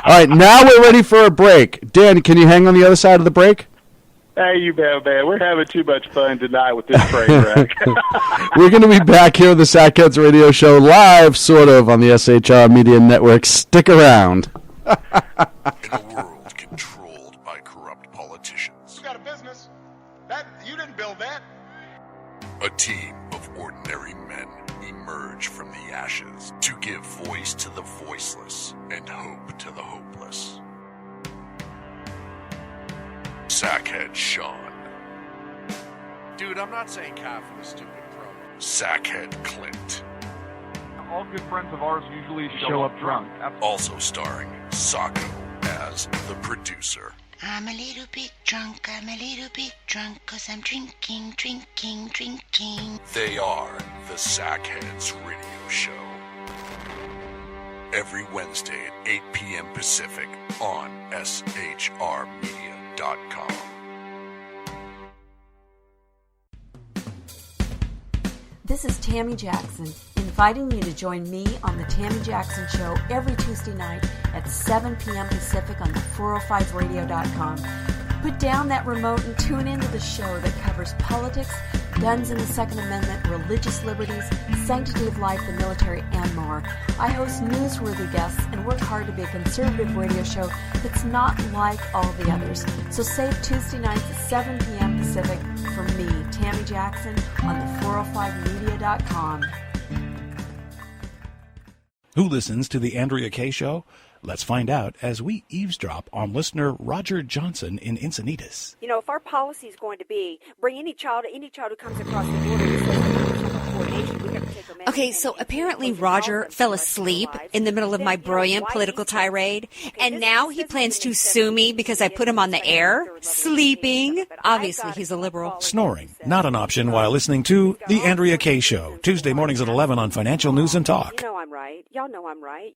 All right, now we're ready for a break. Dan, can you hang on the other side of the break? Hey, you bet, man. We're having too much fun tonight with this train wreck. We're going to be back here on the Sackheads Radio Show live, sort of, on the SHR Media Network. Stick around. In a world controlled by corrupt politicians. You got a business. You didn't build that. A team of ordinary men emerge from the ashes to give voice to the voiceless and hope to the hopeless. Sackhead Sean. Dude, I'm not saying calf for the stupid promo. Sackhead Clint. All good friends of ours usually show up drunk. Also starring Socko as the producer. I'm a little bit drunk, 'cause I'm drinking. They are the Sackheads Radio Show. Every Wednesday at 8 p.m. Pacific on shrmedia.com. This is Tammy Jackson, inviting you to join me on The Tammy Jackson Show every Tuesday night at 7 p.m. Pacific on the 405radio.com. Put down that remote and tune into the show that covers politics, guns and the Second Amendment, religious liberties, sanctity of life, the military, and more. I host newsworthy guests and work hard to be a conservative radio show that's not like all the others. So save Tuesday nights at 7 p.m. Pacific for me, Tammy Jackson, on the 405media.com. Who listens to the Andrea Kaye Show? Let's find out as we eavesdrop on listener Roger Johnson in Encinitas. You know, if our policy is going to be bring any child who comes across the border and says coordination, we have to take them in. Okay, so apparently Roger fell asleep in the middle of my brilliant political tirade, and now he plans to sue me because I put him on the air, sleeping. Obviously, he's a liberal. Snoring, not an option while listening to the Andrea Kaye Show, Tuesday mornings at 11 on Financial News and Talk. You know I'm right. Y'all know I'm right.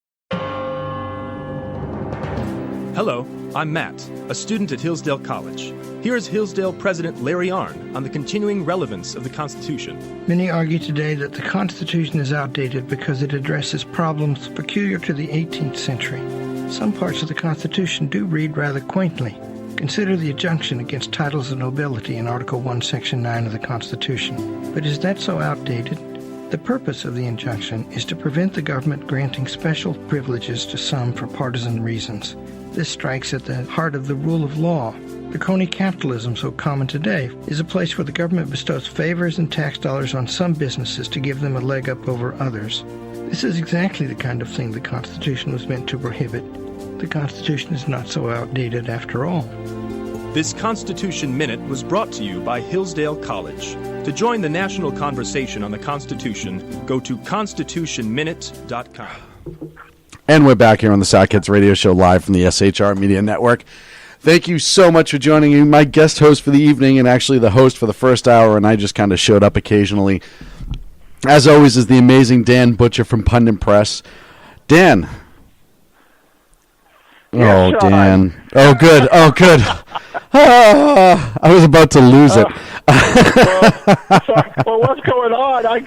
Hello, I'm Matt, a student at Hillsdale College. Here's Hillsdale President Larry Arnn on the continuing relevance of the Constitution. Many argue today that the Constitution is outdated because it addresses problems peculiar to the 18th century. Some parts of the Constitution do read rather quaintly. Consider the injunction against titles of nobility in Article 1, Section 9 of the Constitution. But is that so outdated? The purpose of the injunction is to prevent the government granting special privileges to some for partisan reasons. This strikes at the heart of the rule of law. The crony capitalism so common today is a place where the government bestows favors and tax dollars on some businesses to give them a leg up over others. This is exactly the kind of thing the Constitution was meant to prohibit. The Constitution is not so outdated after all. This Constitution Minute was brought to you by Hillsdale College. To join the national conversation on the Constitution, go to constitutionminute.com. And we're back here on the Sackheads Radio Show live from the SHR Media Network. Thank you so much for joining me. My guest host for the evening and actually the host for the first hour, and I just kind of showed up occasionally. As always, is the amazing Dan Butcher from Pundit Press. Dan. Yes, oh, Dan. Oh, good. Oh, good. I was about to lose it. Well, what's going on? I in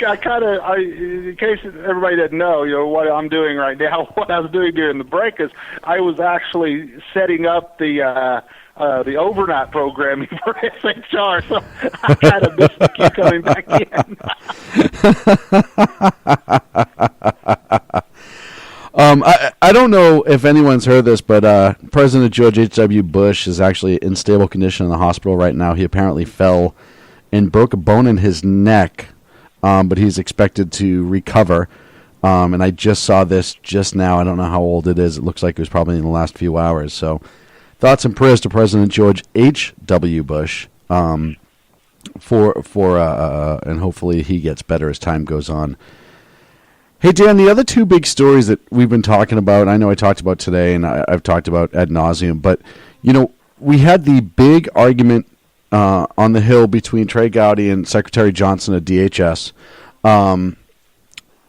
case everybody doesn't know, what I'm doing right now. What I was doing during the break is I was actually setting up the overnight programming for SHR, so I kind of missed the keep coming back in. I don't know if anyone's heard this, but President George H.W. Bush is actually in stable condition in the hospital right now. He apparently fell and broke a bone in his neck, but he's expected to recover. And I just saw this just now. I don't know how old it is. It looks like it was probably in the last few hours. So thoughts and prayers to President George H.W. Bush and hopefully he gets better as time goes on. Hey, Dan, the other two big stories that we've been talking about, I know I talked about today and I've talked about ad nauseum, but, we had the big argument on the Hill between Trey Gowdy and Secretary Johnson at DHS. And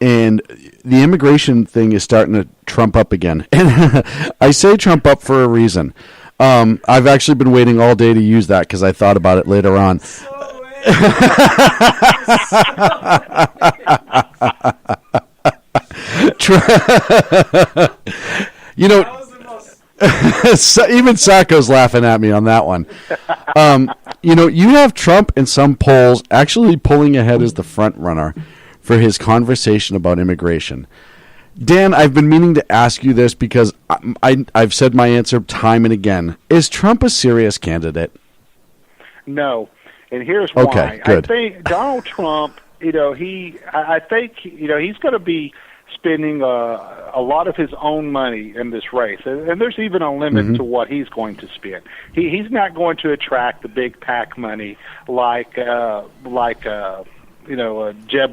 the immigration thing is starting to trump up again. And I say trump up for a reason. I've actually been waiting all day to use that because I thought about it later on. Even Sacco's laughing at me on that one. You have Trump in some polls actually pulling ahead as the front runner for his conversation about immigration. Dan, I've been meaning to ask you this because I've said my answer time and again. Is Trump a serious candidate? No, and here's why. Okay, good. I think Donald Trump, he's going to be spending a lot of his own money in this race, and there's even a limit to what he's going to spend. He's not going to attract the big PAC money like Jeb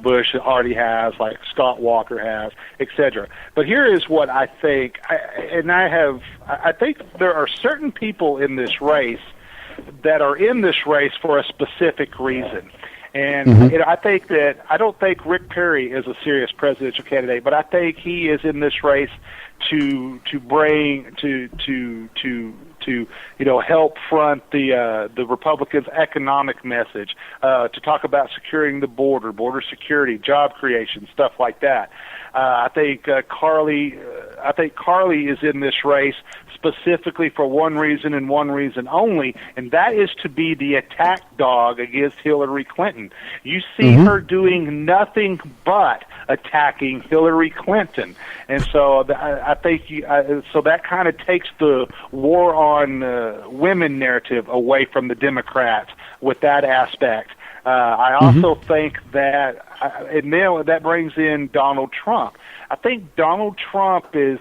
Bush already has, like Scott Walker has, etc. But here is what I think, I think there are certain people in this race that are in this race for a specific reason. And I don't think Rick Perry is a serious presidential candidate, but I think he is in this race to to help front the Republicans' economic message, to talk about securing the border security, job creation, stuff like that. I think Carly is in this race specifically for one reason and one reason only, and that is to be the attack dog against Hillary Clinton. You see her doing nothing but attacking Hillary Clinton, and so I think so that kind of takes the war on women narrative away from the Democrats with that aspect. I also think that, and then that brings in Donald Trump. I think Donald Trump is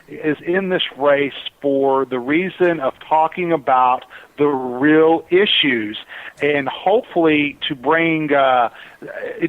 in this race for the reason of talking about the real issues, and hopefully to bring, and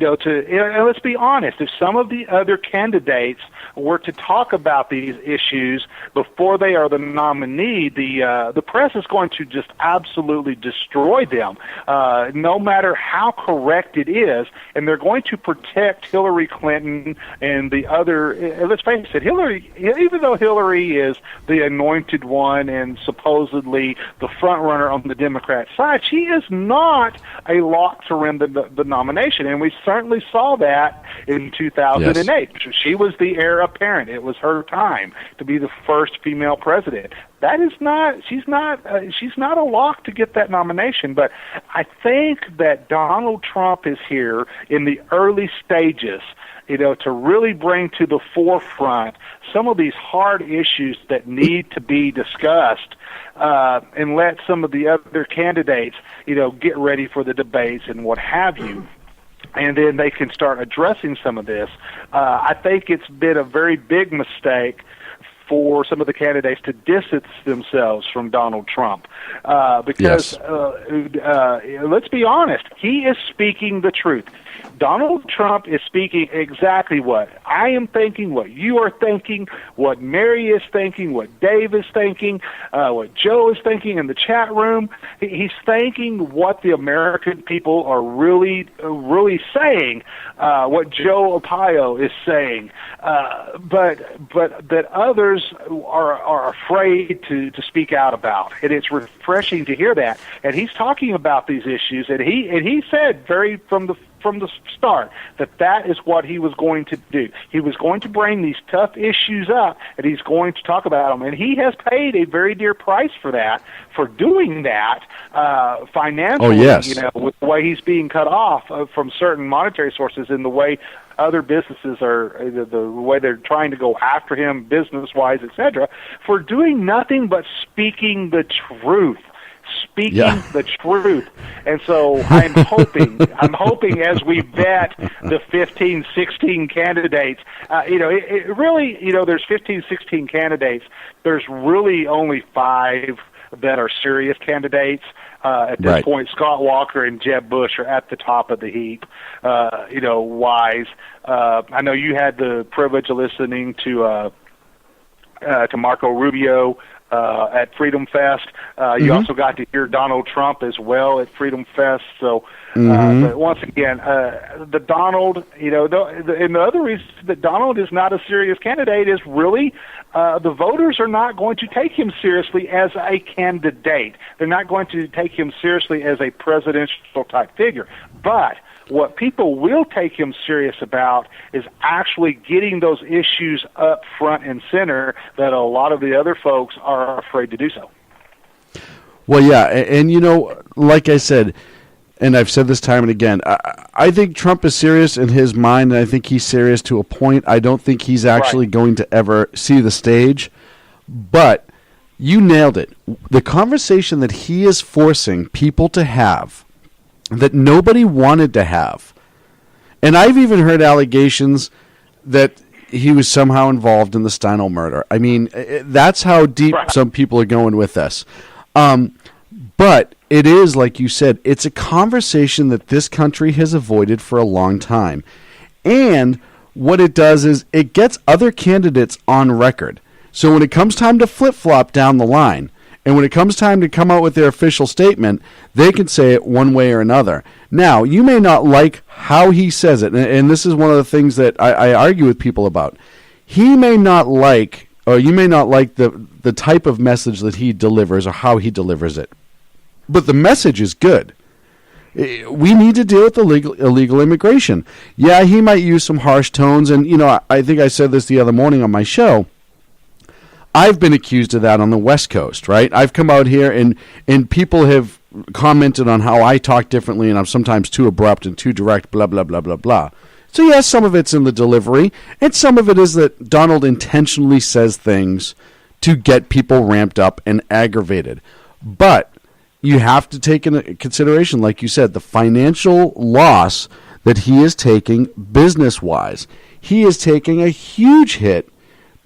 let's be honest, if some of the other candidates were to talk about these issues before they are the nominee, the press is going to just absolutely destroy them, no matter how correct it is, and they're going to protect Hillary Clinton and the other. Let's face it, Hillary, even though Hillary is the anointed one and supposedly the front runner on the Democrat side, she is not a lock to win the nomination, and we certainly saw that in 2008. Yes. She was the heir apparent. It was her time to be the first female president. That is not. She's not a lock to get that nomination. But I think that Donald Trump is here in the early stages, to really bring to the forefront some of these hard issues that need to be discussed, and let some of the other candidates, get ready for the debates and what have you. And then they can start addressing some of this. I think it's been a very big mistake for some of the candidates to distance themselves from Donald Trump, because let's be honest, he is speaking the truth. Donald Trump is speaking exactly what I am thinking, what you are thinking, what Mary is thinking, what Dave is thinking, what Joe is thinking in the chat room. He's thinking what the American people are really saying, what Joe Arpaio is saying, but that others are afraid to speak out about. And it's refreshing to hear that. And he's talking about these issues, and he said from the start that is what he was going to do. He was going to bring these tough issues up, and he's going to talk about them. And he has paid a very dear price for that, for doing that financially. With the way he's being cut off from certain monetary sources, and the way other businesses are, the way they're trying to go after him business-wise, etc., for doing nothing but speaking the truth. The truth. And so I'm hoping as we vet the 15, 16 candidates, it really, there's 15, 16 candidates. There's really only 5 that are serious candidates. At this point, Scott Walker and Jeb Bush are at the top of the heap, wise. I know you had the privilege of listening to Marco Rubio at Freedom Fest. You also got to hear Donald Trump as well at Freedom Fest. So, but once again, the Donald, and the other reason that Donald is not a serious candidate is really the voters are not going to take him seriously as a candidate. They're not going to take him seriously as a presidential type figure. But what people will take him serious about is actually getting those issues up front and center that a lot of the other folks are afraid to do so. Well, yeah, and like I said, and I've said this time and again, I think Trump is serious in his mind, and I think he's serious to a point. I don't think he's actually going to ever see the stage, but you nailed it. The conversation that he is forcing people to have that nobody wanted to have. And I've even heard allegations that he was somehow involved in the Steinle murder. I mean, that's how deep some people are going with this. But it is, like you said, it's a conversation that this country has avoided for a long time. And what it does is it gets other candidates on record. So when it comes time to flip-flop down the line, and when it comes time to come out with their official statement, they can say it one way or another. Now, you may not like how he says it, and this is one of the things that I argue with people about. He may not like or you may not like the type of message that he delivers or how he delivers it. But the message is good. We need to deal with illegal immigration. Yeah, he might use some harsh tones, and I think I said this the other morning on my show. I've been accused of that on the West Coast, right? I've come out here and people have commented on how I talk differently and I'm sometimes too abrupt and too direct, blah, blah, blah, blah, blah. So yes, some of it's in the delivery, and some of it is that Donald intentionally says things to get people ramped up and aggravated. But you have to take into consideration, like you said, the financial loss that he is taking business-wise. He is taking a huge hit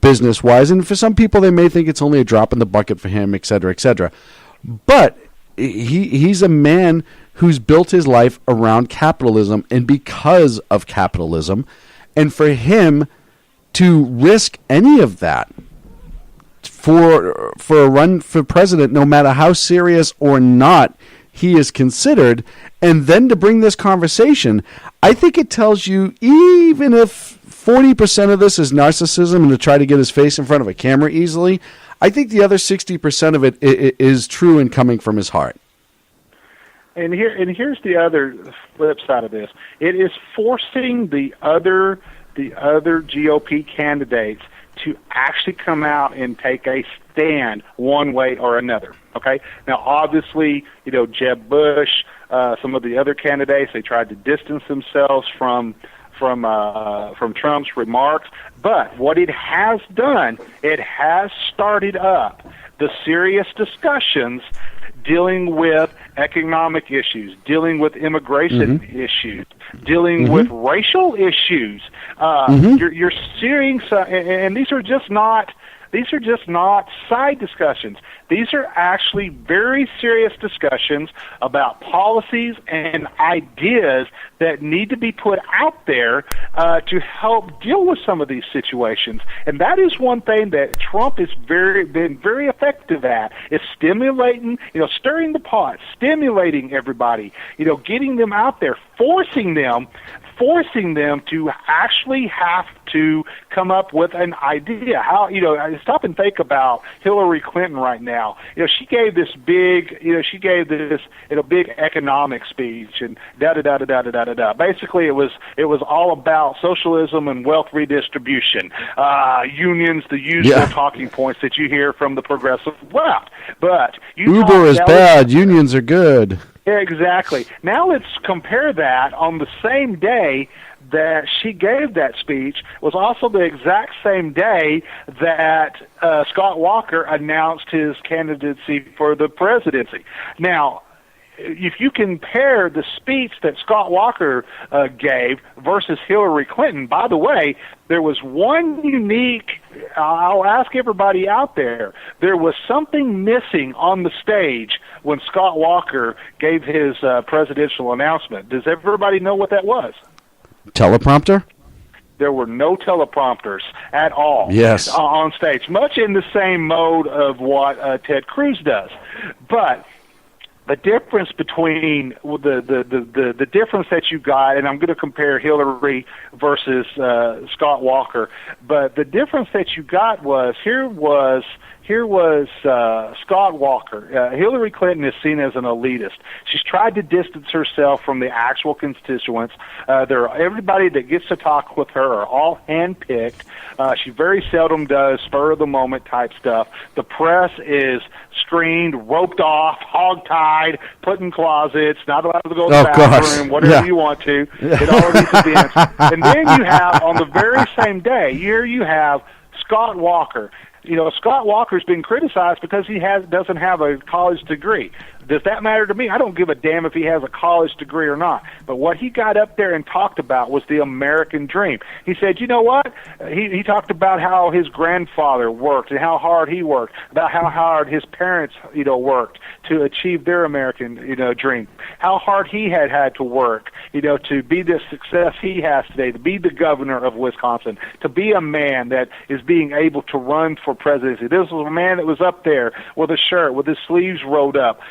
business-wise, and for some people they may think it's only a drop in the bucket for him, et cetera, et cetera. But he's a man who's built his life around capitalism and because of capitalism, and for him to risk any of that for a run for president, no matter how serious or not he is considered, and then to bring this conversation, I think it tells you, even if 40% of this is narcissism and to try to get his face in front of a camera easily, I think the other 60% of it is true and coming from his heart. And here's the other flip side of this. It is forcing the other GOP candidates to actually come out and take a stand one way or another. Okay? Now, obviously, Jeb Bush, some of the other candidates, they tried to distance themselves from Trump's remarks. But what it has done, it has started up the serious discussions dealing with economic issues, dealing with immigration issues, dealing with racial issues. You're seeing some, and these are just not side discussions. These are actually very serious discussions about policies and ideas that need to be put out there to help deal with some of these situations. And that is one thing that Trump has been very effective at, is stimulating, stirring the pot, stimulating everybody, getting them out there, forcing them to actually have to come up with an idea. How, I stop and think about Hillary Clinton right now. She gave this big, big economic speech and da-da-da-da-da-da-da-da. Basically, it was all about socialism and wealth redistribution. Unions, the usual talking points that you hear from the progressive left. But Uber is bad, unions are good. Exactly. Now let's compare that on the same day that she gave that speech was also the exact same day that Scott Walker announced his candidacy for the presidency. Now, if you compare the speech that Scott Walker gave versus Hillary Clinton, by the way, there was one unique, I'll ask everybody out there, there was something missing on the stage when Scott Walker gave his presidential announcement. Does everybody know what that was? Teleprompter? There were no teleprompters at all on stage, much in the same mode of what Ted Cruz does. But the difference between the difference that you got, and I'm going to compare Hillary versus Scott Walker, but the difference that you got was here was Scott Walker. Hillary Clinton is seen as an elitist. She's tried to distance herself from the actual constituents. Everybody that gets to talk with her are all handpicked. She very seldom does spur-of-the-moment type stuff. The press is screened, roped off, hog-tied, put in closets, not allowed to go to the bathroom, whatever you want to, at all of these events. And then you have, on the very same day, here you have Scott Walker. Scott Walker's been criticized because he doesn't have a college degree. Does that matter to me? I don't give a damn if he has a college degree or not. But what he got up there and talked about was the American dream. He said, you know what? He talked about how his grandfather worked and how hard he worked, about how hard his parents, worked to achieve their American, dream, how hard he had to work, to be the success he has today, to be the governor of Wisconsin, to be a man that is being able to run for presidency. This was a man that was up there with a shirt, with his sleeves rolled up,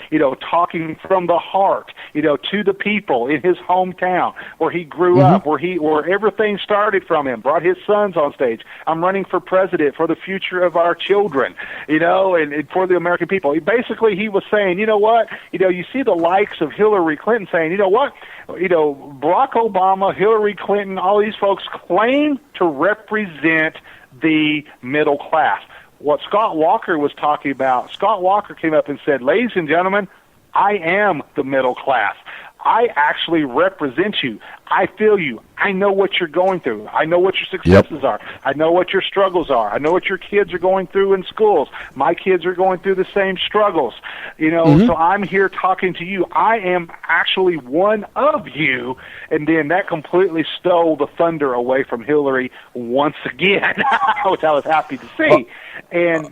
talking from the heart, to the people in his hometown where he grew up, where everything started from him, brought his sons on stage. I'm running for president for the future of our children, and for the American people. Basically, he was saying, you know what? You see the likes of Hillary Clinton saying, you know what? Barack Obama, Hillary Clinton, all these folks claim to represent the middle class. What Scott Walker was talking about, Scott Walker came up and said, ladies and gentlemen, I am the middle class. I actually represent you. I feel you. I know what you're going through. I know what your successes are. I know what your struggles are. I know what your kids are going through in schools. My kids are going through the same struggles. So I'm here talking to you. I am actually one of you. And then that completely stole the thunder away from Hillary once again, which I was happy to see. And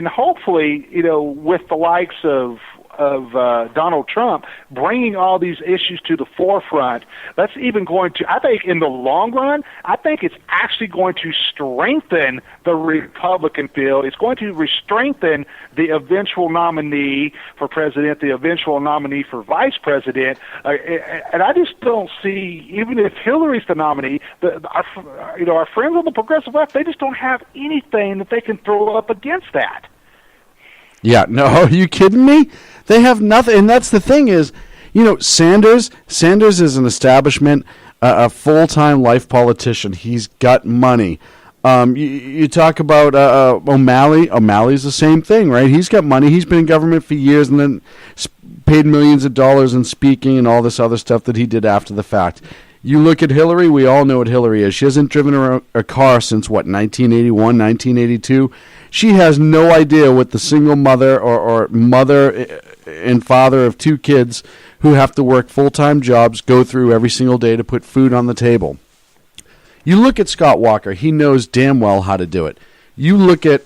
hopefully, with the likes of Donald Trump bringing all these issues to the forefront, that's even going to, I think in the long run, I think it's actually going to strengthen the Republican field. It's going to strengthen the eventual nominee for president, the eventual nominee for vice president. And I just don't see, even if Hillary's the nominee, our friends on the progressive left, they just don't have anything that they can throw up against that. Yeah, no, are you kidding me? They have nothing, and that's the thing is, Sanders is an establishment, a full-time life politician. He's got money. You talk about O'Malley. O'Malley's the same thing, right? He's got money. He's been in government for years and then paid millions of dollars in speaking and all this other stuff that he did after the fact. You look at Hillary, we all know what Hillary is. She hasn't driven a car since, 1981, 1982? She has no idea what the single mother or mother and father of two kids who have to work full-time jobs go through every single day to put food on the table. You look at Scott Walker. He knows damn well how to do it. You look at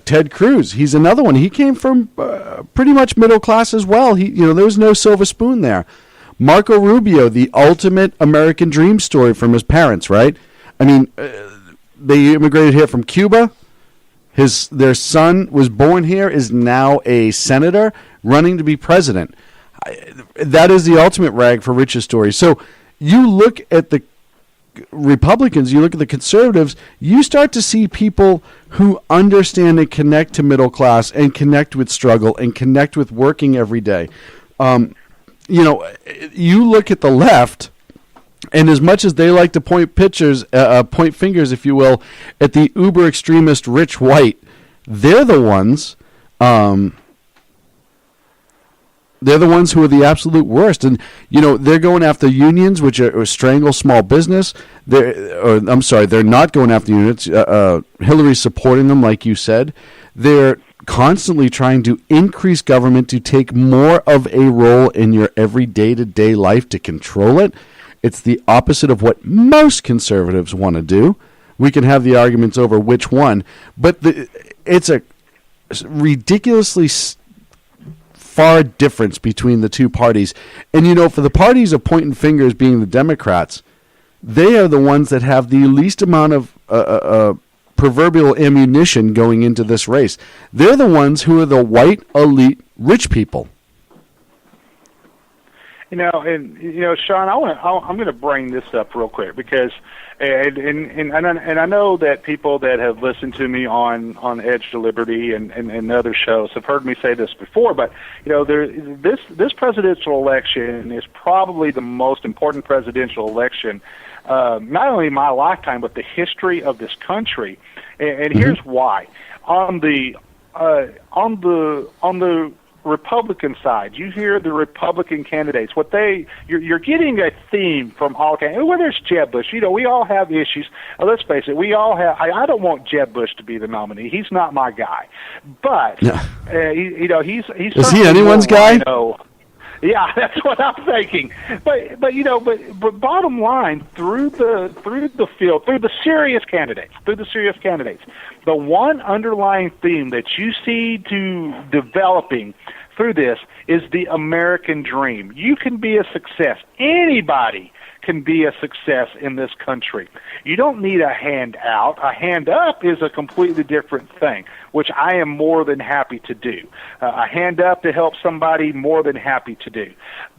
Ted Cruz. He's another one. He came from pretty much middle class as well. There was no silver spoon there. Marco Rubio, the ultimate American dream story from his parents, right? I mean, they immigrated here from Cuba. Their son was born here, is now a senator running to be president. That is the ultimate rag for riches story. So you look at the Republicans, you look at the conservatives, you start to see people who understand and connect to middle class and connect with struggle and connect with working every day. You look at the left, and as much as they like to point fingers, if you will, at the uber extremist rich white, they're the ones. They're the ones who are the absolute worst, and they're going after unions, which are strangle small business. They're not going after unions. Hillary's supporting them, like you said. They're constantly trying to increase government to take more of a role in your every day-to-day life to control it. It's the opposite of what most conservatives want to do. We can have the arguments over which one, but it's a ridiculously far difference between the two parties. And, for the parties of pointing fingers being the Democrats, they are the ones that have the least amount of proverbial ammunition going into this race. They're the ones who are the white elite rich people. Sean, I'm going to bring this up real quick because, and I know that people that have listened to me on Edge to Liberty and other shows have heard me say this before, but this presidential election is probably the most important presidential election, not only in my lifetime but the history of this country, and here's why. On the Republican side, you hear the Republican candidates. You're getting a theme from all candidates. Whether it's Jeb Bush, we all have issues. Let's face it, we all have. I don't want Jeb Bush to be the nominee. He's not my guy. But he's is he anyone's guy? Yeah, that's what I'm thinking. But bottom line, through the field, through the serious candidates, the one underlying theme that you see developing through this is the American dream. You can be a success. Anybody can be a success in this country. You don't need a handout. A hand up is a completely different thing, which I am more than happy to do. A hand up to help somebody, more than happy to do.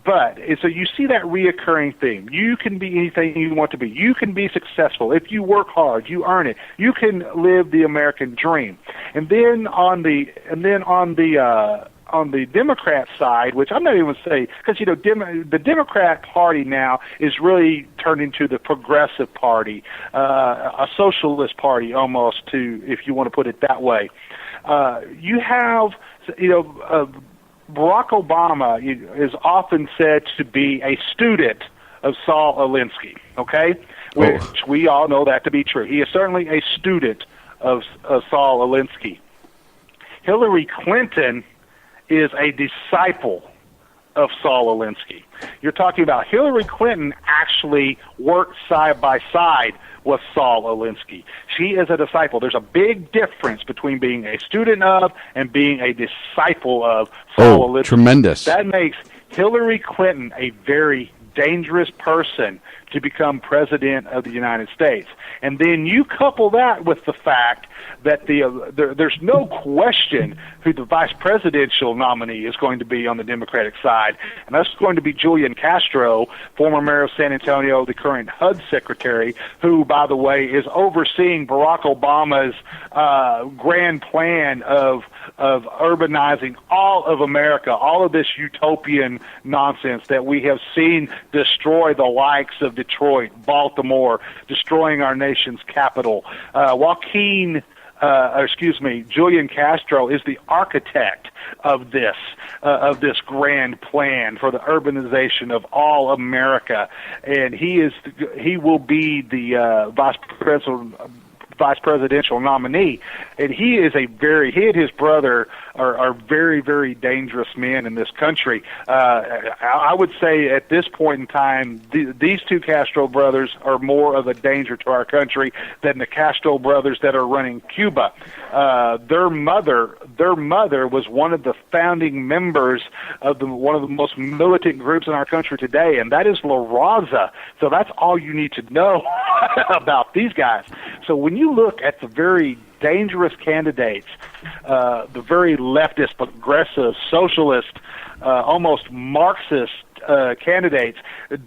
But so you see that reoccurring theme. You can be anything you want to be. You can be successful if you work hard. You earn it. You can live the American dream. And then on the Democrat side, which I'm not even say, because the Democrat Party now is really turned into the Progressive Party, a socialist party almost, if you want to put it that way. You have Barack Obama is often said to be a student of Saul Alinsky, okay? Which we all know that to be true. He is certainly a student of Saul Alinsky. Hillary Clinton is a disciple of Saul Alinsky. You're talking about Hillary Clinton actually worked side by side with Saul Alinsky. She is a disciple. There's a big difference between being a student of and being a disciple of Saul Alinsky. Tremendous. That makes Hillary Clinton a very dangerous person to become president of the United States. And then you couple that with the fact that there's no question who the vice presidential nominee is going to be on the Democratic side, and that's going to be Julian Castro, former mayor of San Antonio, the current HUD secretary, who, by the way, is overseeing Barack Obama's grand plan of urbanizing all of America, all of this utopian nonsense that we have seen destroy the likes of Detroit, Baltimore, destroying our nation's capital. Julian Castro is the architect of this grand plan for the urbanization of all America, and he will be the vice presidential nominee, and he and his brother are very, very dangerous men in this country. I would say at this point in time, these two Castro brothers are more of a danger to our country than the Castro brothers that are running Cuba. Their mother was one of the founding members of one of the most militant groups in our country today, and that is La Raza. So that's all you need to know about these guys. So when you look at the very dangerous candidates, the very leftist, progressive, socialist, almost Marxist candidates,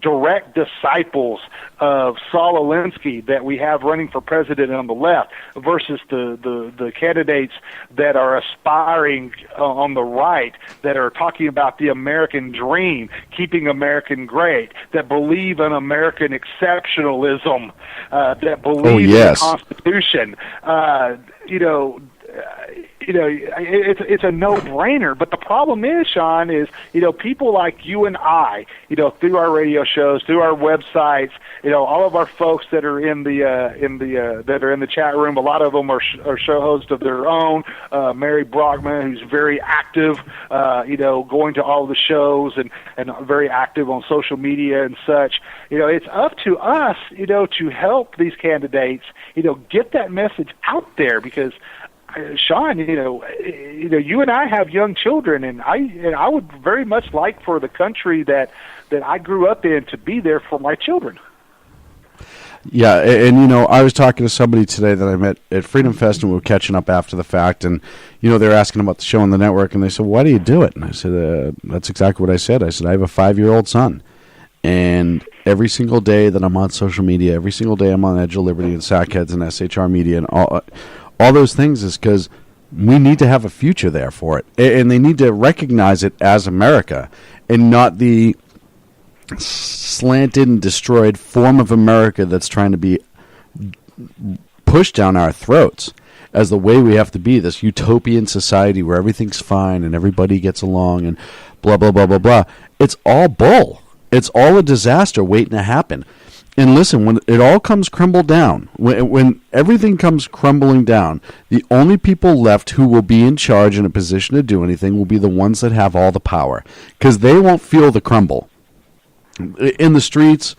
direct disciples of Saul Alinsky that we have running for president on the left versus the candidates that are aspiring on the right, that are talking about the American dream, keeping American great, that believe in American exceptionalism, that believe in the Constitution. It's a no-brainer. But the problem is, Sean, is people like you and I, through our radio shows, through our websites, all of our folks that are in the chat room. A lot of them are show hosts of their own. Mary Brockman, who's very active, going to all the shows and very active on social media and such. It's up to us, to help these candidates, get that message out there, because Sean, you and I have young children, and I would very much like for the country that I grew up in to be there for my children. Yeah, and I was talking to somebody today that I met at Freedom Fest, and we were catching up after the fact, and they were asking about the show on the network, and they said, "Why do you do it?" And I said, "That's exactly what I said. I said, I have a 5-year-old son, and every single day that I'm on social media, every single day I'm on Edge of Liberty and Sackheads and SHR Media and all those things is because we need to have a future there for it, and they need to recognize it as America and not the slanted and destroyed form of America that's trying to be pushed down our throats as the way we have to be, this utopian society where everything's fine and everybody gets along and blah, blah, blah, blah, blah. It's all bull. It's all a disaster waiting to happen. And listen, when it all comes crumbled down, when everything comes crumbling down, the only people left who will be in charge in a position to do anything will be the ones that have all the power, because they won't feel the crumble. In the streets,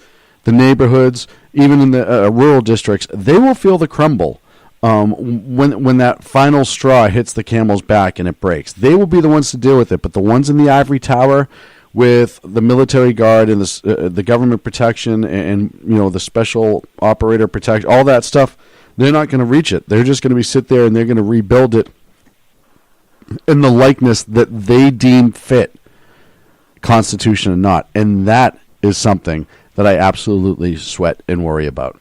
the neighborhoods, even in the rural districts, they will feel the crumble when that final straw hits the camel's back and it breaks. They will be the ones to deal with it, but the ones in the ivory tower with the military guard and the government protection and the special operator protection, all that stuff, they're not going to reach it. They're just going to be sit there and they're going to rebuild it in the likeness that they deem fit, Constitution or not. And that is something that I absolutely sweat and worry about.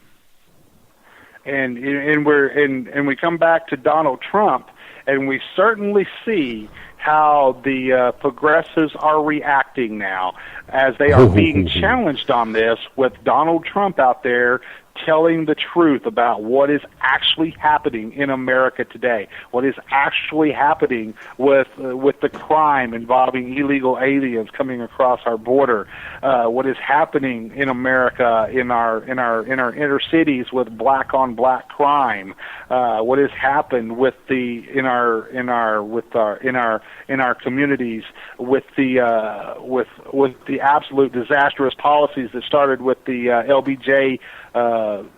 And we come back to Donald Trump, and we certainly see how the progressives are reacting now as they are being challenged on this, with Donald Trump out there telling the truth about what is actually happening in America today, what is actually happening with the crime involving illegal aliens coming across our border, what is happening in America in our inner cities with black on black crime, what has happened with in our communities with the absolute disastrous policies that started with the LBJ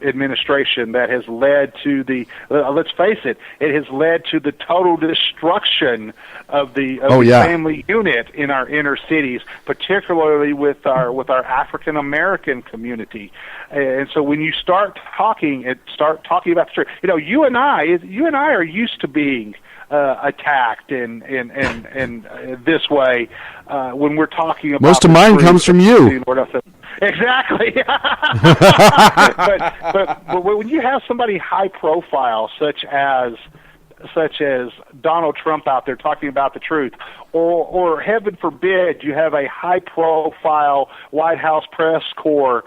administration that has led to the let's face it, it has led to the total destruction of the family unit in our inner cities, particularly with our African American community. And so when you start talking about the truth, you and I are used to being attacked in this way when we're talking about most of mine comes from you. Exactly. but when you have somebody high profile such as Donald Trump out there talking about the truth, or heaven forbid you have a high profile White House press corps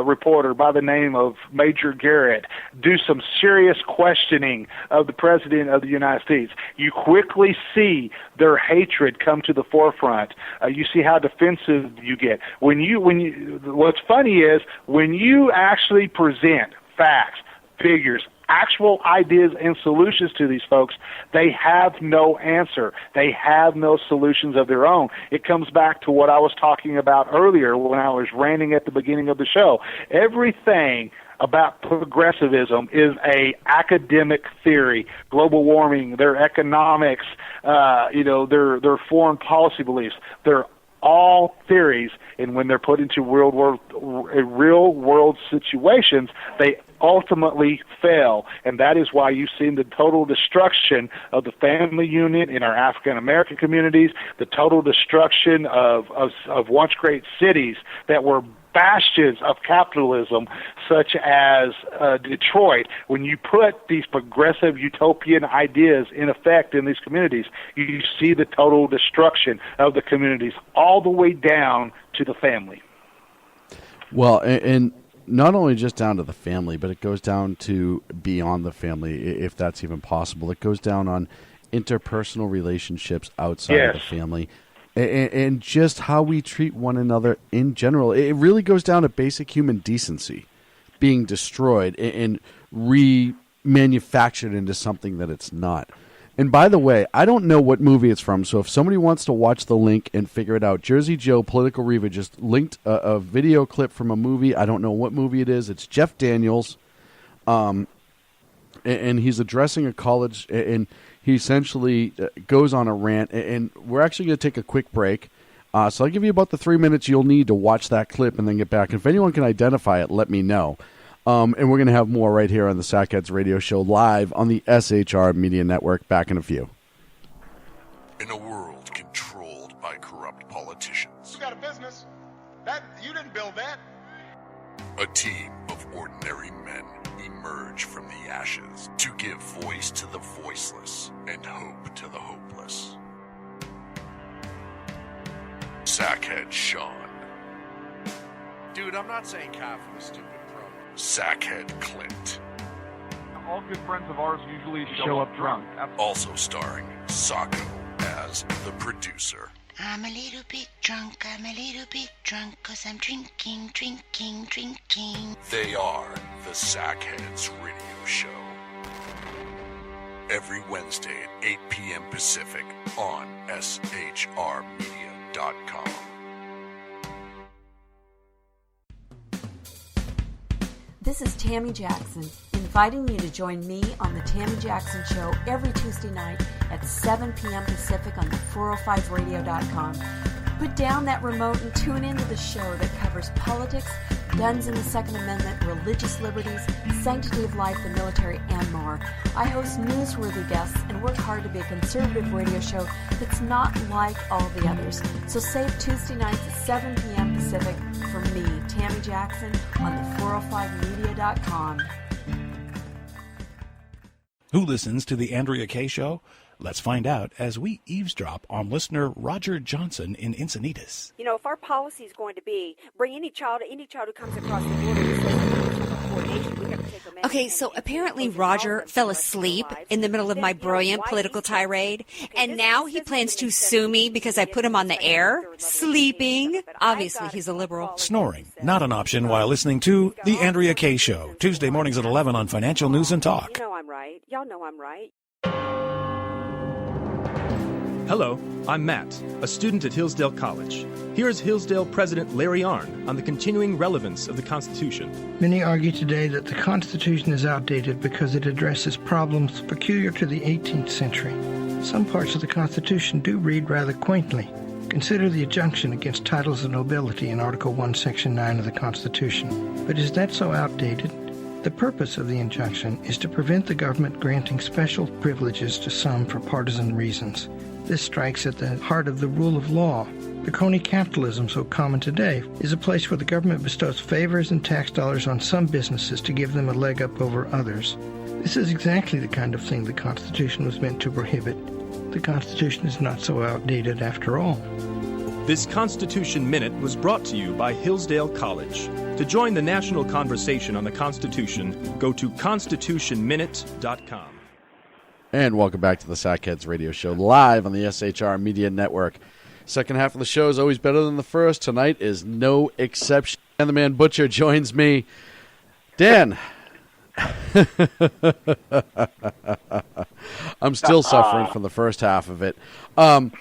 reporter by the name of Major Garrett do some serious questioning of the President of the United States, you quickly see their hatred come to the forefront. You see how defensive you get. What's funny is when you actually present facts, figures, actual ideas and solutions to these folks, they have no answer. They have no solutions of their own. It comes back to what I was talking about earlier when I was ranting at the beginning of the show. Everything about progressivism is a academic theory. Global warming, their economics, their foreign policy beliefs, they're all theories, and when they're put into real world situations, they ultimately fail. And that is why you've seen the total destruction of the family unit in our African American communities, the total destruction of once great cities that were bastions of capitalism, such as Detroit. When you put these progressive utopian ideas in effect in these communities, you see the total destruction of the communities all the way down to the family. Well, and not only just down to the family, but it goes down to beyond the family, if that's even possible. It goes down on interpersonal relationships outside of the family. And just how we treat one another in general. It really goes down to basic human decency being destroyed and remanufactured into something that it's not. And by the way, I don't know what movie it's from, so if somebody wants to watch the link and figure it out, Jersey Joe, Political Reva, just linked a video clip from a movie. I don't know what movie it is. It's Jeff Daniels, and he's addressing a college, and he essentially goes on a rant, and we're actually going to take a quick break. So I'll give you about the 3 minutes you'll need to watch that clip and then get back. And if anyone can identify it, let me know. And we're going to have more right here on the Sackheads Radio Show live on the SHR Media Network. Back in a few. In a world controlled by corrupt politicians. You got a business. You didn't build that. A team of ordinary men emerge from the ashes to give voice to the voiceless and hope to the hopeless. Sackhead Sean. Dude, I'm not saying calf for the stupid pro. Sackhead Clint. All good friends of ours usually show up drunk. Also starring Sacco as the producer. I'm a little bit drunk, 'cause I'm drinking. They are the Sackheads Radio Show. Every Wednesday at 8 p.m. Pacific on shrmedia.com. This is Tammy Jackson, inviting you to join me on The Tammy Jackson Show every Tuesday night at 7 p.m. Pacific on the 405radio.com. Put down that remote and tune into the show that covers politics, guns and the Second Amendment, religious liberties, sanctity of life, the military, and more. I host newsworthy guests and work hard to be a conservative radio show that's not like all the others. So save Tuesday nights at 7 p.m. Pacific for me, Tammy Jackson, on the 405media.com. Who listens to the Andrea Kaye Show? Let's find out as we eavesdrop on listener Roger Johnson in Encinitas. You know, if our policy is going to be bring any child who comes across the border and says coordination, we have to take them in. Okay, so apparently Roger fell asleep in the middle of my brilliant political tirade, and now he plans to sue me because I put him on the air, sleeping. Obviously, he's a liberal. Snoring, not an option while listening to The Andrea Kaye Show, Tuesday mornings at 11 on Financial News and Talk. You know I'm right. Y'all know I'm right. Hello, I'm Matt, a student at Hillsdale College. Here is Hillsdale President Larry Arnn on the continuing relevance of the Constitution. Many argue today that the Constitution is outdated because it addresses problems peculiar to the 18th century. Some parts of the Constitution do read rather quaintly. Consider the injunction against titles of nobility in Article 1, Section 9 of the Constitution. But is that so outdated? The purpose of the injunction is to prevent the government granting special privileges to some for partisan reasons. This strikes at the heart of the rule of law. The crony capitalism so common today is a place where the government bestows favors and tax dollars on some businesses to give them a leg up over others. This is exactly the kind of thing the Constitution was meant to prohibit. The Constitution is not so outdated after all. This Constitution Minute was brought to you by Hillsdale College. To join the national conversation on the Constitution, go to constitutionminute.com. And welcome back to the Sackheads Radio Show, live on the SHR Media Network. Second half of the show is always better than the first. Tonight is no exception. And the man Butcher joins me. Dan. I'm still suffering from the first half of it. But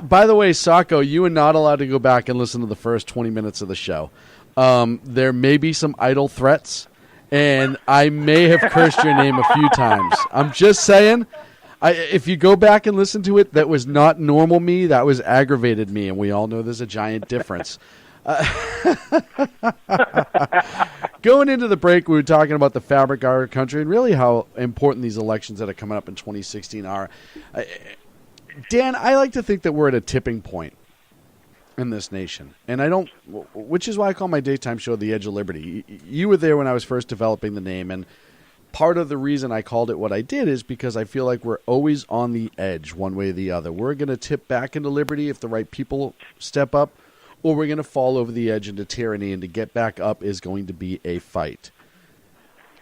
by the way, Sacco, you are not allowed to go back and listen to the first 20 minutes of the show. There may be some idle threats, and I may have cursed your name a few times. I'm just saying, if you go back and listen to it, that was not normal me. That was aggravated me, and we all know there's a giant difference. Going into the break, we were talking about the fabric of our country and really how important these elections that are coming up in 2016 are. Dan, I like to think that we're at a tipping point in this nation, and which is why I call my daytime show The Edge of Liberty. You were there when I was first developing the name, and part of the reason I called it what I did is because I feel like we're always on the edge one way or the other. We're going to tip back into liberty if the right people step up, or we're going to fall over the edge into tyranny, and to get back up is going to be a fight.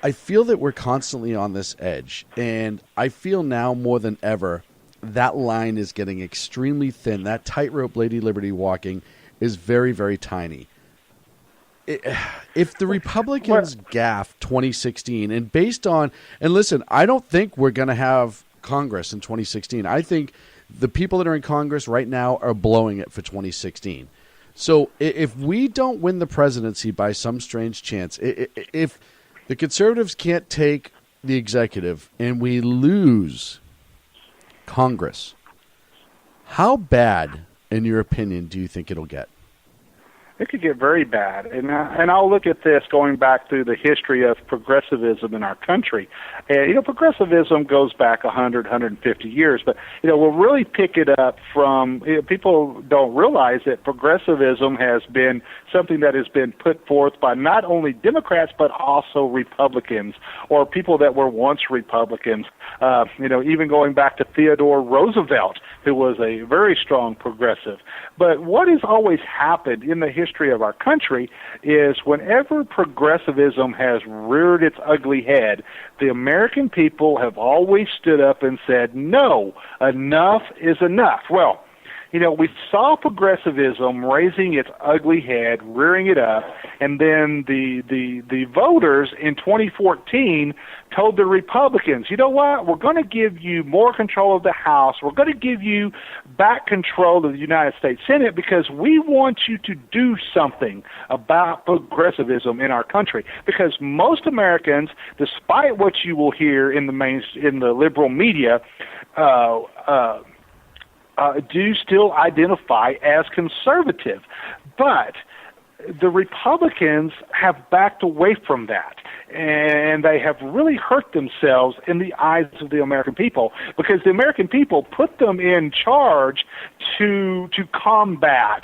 I feel that we're constantly on this edge, and I feel now more than ever that line is getting extremely thin. That tightrope Lady Liberty walking is very, very tiny. If the Republicans gaffe 2016, and listen, I don't think we're going to have Congress in 2016. I think the people that are in Congress right now are blowing it for 2016. So if we don't win the presidency by some strange chance, if the conservatives can't take the executive and we lose Congress, how bad, in your opinion, do you think it'll get? It could get very bad, and I'll look at this going back through the history of progressivism in our country. Progressivism goes back 100, 150 years, but we'll really pick it up from people don't realize that progressivism has been something that has been put forth by not only Democrats but also Republicans or people that were once Republicans. Even going back to Theodore Roosevelt, who was a very strong progressive. But what has always happened in the history of our country is whenever progressivism has reared its ugly head, the American people have always stood up and said, no, enough is enough. Well, we saw progressivism raising its ugly head, rearing it up, and then the voters in 2014 told the Republicans, you know what, we're going to give you more control of the House, we're going to give you back control of the United States Senate because we want you to do something about progressivism in our country. Because most Americans, despite what you will hear in the liberal media, do still identify as conservative. But the Republicans have backed away from that, and they have really hurt themselves in the eyes of the American people, because the American people put them in charge to combat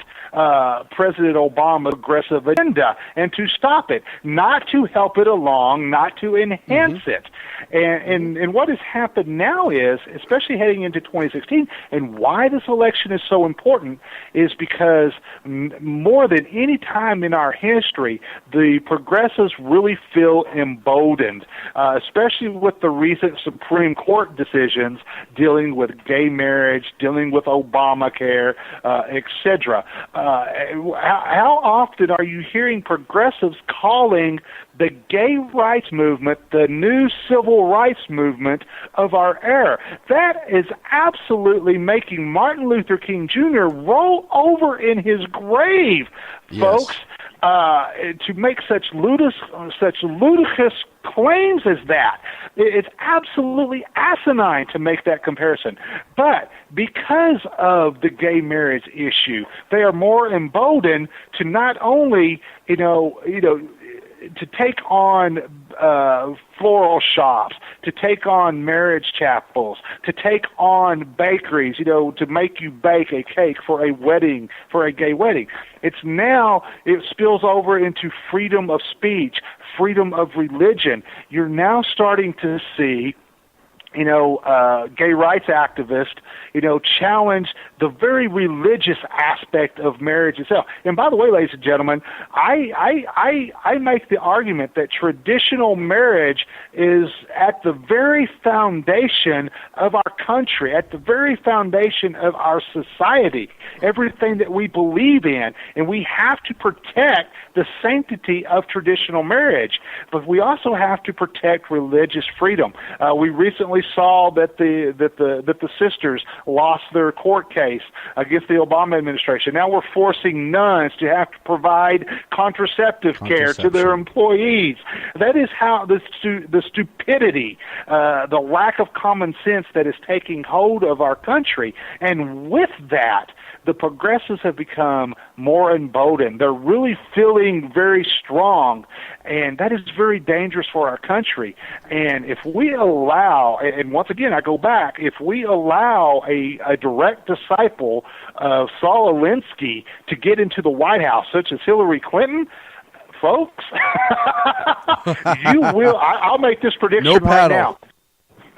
President Obama's aggressive agenda and to stop it, not to help it along, not to enhance it. And what has happened now is, especially heading into 2016, and why this election is so important, is because more than any time in our history, the progressives really feel emboldened, especially with the recent Supreme Court decisions dealing with gay marriage, dealing with Obamacare, etc. How often are you hearing progressives calling the gay rights movement the new civil rights movement of our era? That is absolutely making Martin Luther King Jr. roll over in his grave, folks, to make such ludicrous claims as that. It's absolutely asinine to make that comparison. But because of the gay marriage issue, they are more emboldened to not only, to take on floral shops, to take on marriage chapels, to take on bakeries, to make you bake a cake for a wedding, for a gay wedding. It spills over into freedom of speech, freedom of religion. You're now starting to see gay rights activists, challenge the very religious aspect of marriage itself. And by the way, ladies and gentlemen, I make the argument that traditional marriage is at the very foundation of our country, at the very foundation of our society, everything that we believe in, and we have to protect the sanctity of traditional marriage, but we also have to protect religious freedom. We recently saw that the sisters lost their court case against the Obama administration. Now we're forcing nuns to have to provide contraceptive care to their employees. That is how the stupidity, the lack of common sense that is taking hold of our country. And with that, the progressives have become more emboldened. They're really feeling very strong, and that is very dangerous for our country. And if we allow, and once again I go back, if we allow a direct disciple of Saul Alinsky to get into the White House, such as Hillary Clinton, folks, you will, I'll make this prediction right now.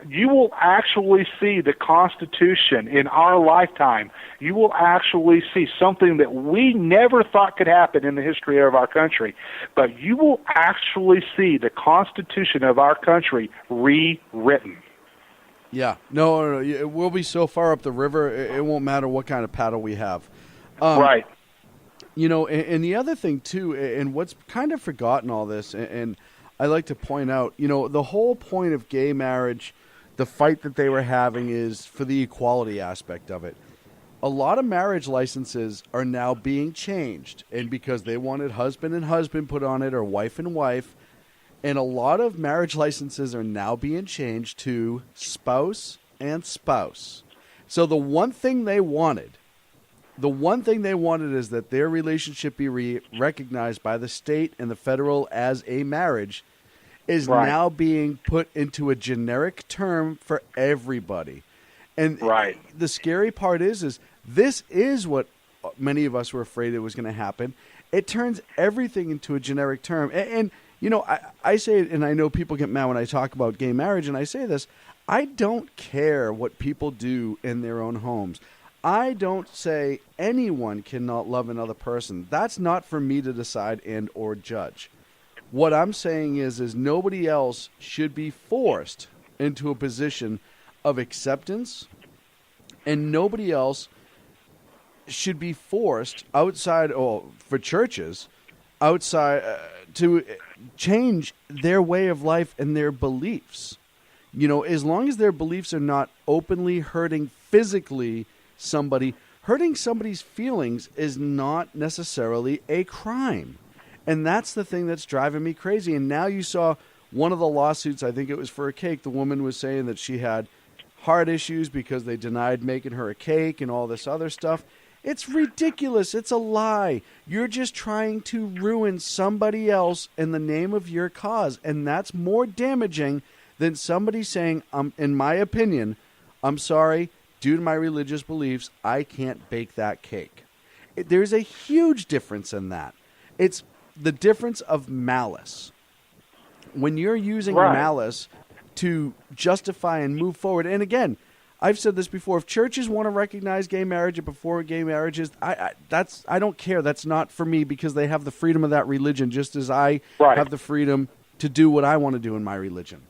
You will actually see the Constitution in our lifetime. You will actually see something that we never thought could happen in the history of our country. But you will actually see the Constitution of our country rewritten. Yeah. No. We'll be so far up the river, it won't matter what kind of paddle we have. Right. And the other thing, too, and what's kind of forgotten all this, and I like to point out, the whole point of gay marriage, the fight that they were having is for the equality aspect of it. A lot of marriage licenses are now being changed, and because they wanted husband and husband put on it or wife and wife, and a lot of marriage licenses are now being changed to spouse and spouse. So the one thing they wanted is that their relationship be recognized by the state and the federal as a marriage is now being put into a generic term for everybody. And the scary part is this is what many of us were afraid it was going to happen. It turns everything into a generic term. And I say it, and I know people get mad when I talk about gay marriage, and I say this, I don't care what people do in their own homes. I don't say anyone cannot love another person. That's not for me to decide and or judge. What I'm saying is nobody else should be forced into a position of acceptance, and nobody else should be forced outside, or for churches, outside to change their way of life and their beliefs. As long as their beliefs are not openly hurting physically somebody, hurting somebody's feelings is not necessarily a crime. And that's the thing that's driving me crazy. And now you saw one of the lawsuits, I think it was for a cake, the woman was saying that she had heart issues because they denied making her a cake and all this other stuff. It's ridiculous. It's a lie. You're just trying to ruin somebody else in the name of your cause, and that's more damaging than somebody saying, in my opinion, I'm sorry, due to my religious beliefs, I can't bake that cake. There's a huge difference in that. It's the difference of malice. When you're using malice to justify and move forward, and again, I've said this before, if churches want to recognize gay marriage and before gay marriages, I don't care. That's not for me because they have the freedom of that religion just as I have the freedom to do what I want to do in my religion.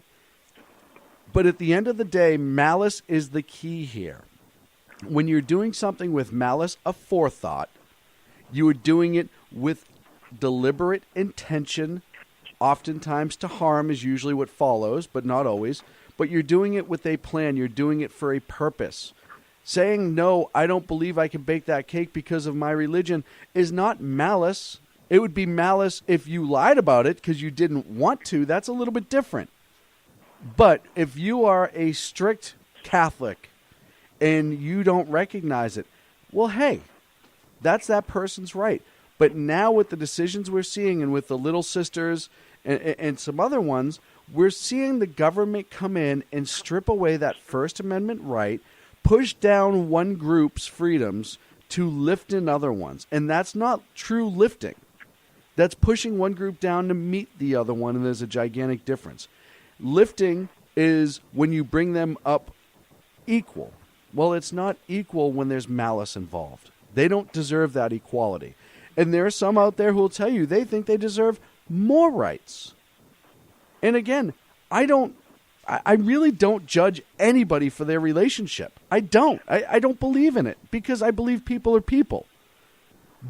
But at the end of the day, malice is the key here. When you're doing something with malice aforethought, you are doing it with deliberate intention. Oftentimes to harm is usually what follows, but not always. But you're doing it with a plan. You're doing it for a purpose. Saying, no, I don't believe I can bake that cake because of my religion is not malice. It would be malice if you lied about it because you didn't want to. That's a little bit different. But if you are a strict Catholic and you don't recognize it, well, hey, that's that person's right. But now with the decisions we're seeing and with the Little Sisters and some other ones, we're seeing the government come in and strip away that First Amendment right, push down one group's freedoms to lift in other ones. And that's not true lifting. That's pushing one group down to meet the other one, and there's a gigantic difference. Lifting is when you bring them up equal. Well, it's not equal when there's malice involved. They don't deserve that equality. And there are some out there who will tell you they think they deserve more rights. And again, I really don't judge anybody for their relationship. I don't. I don't believe in it because I believe people are people.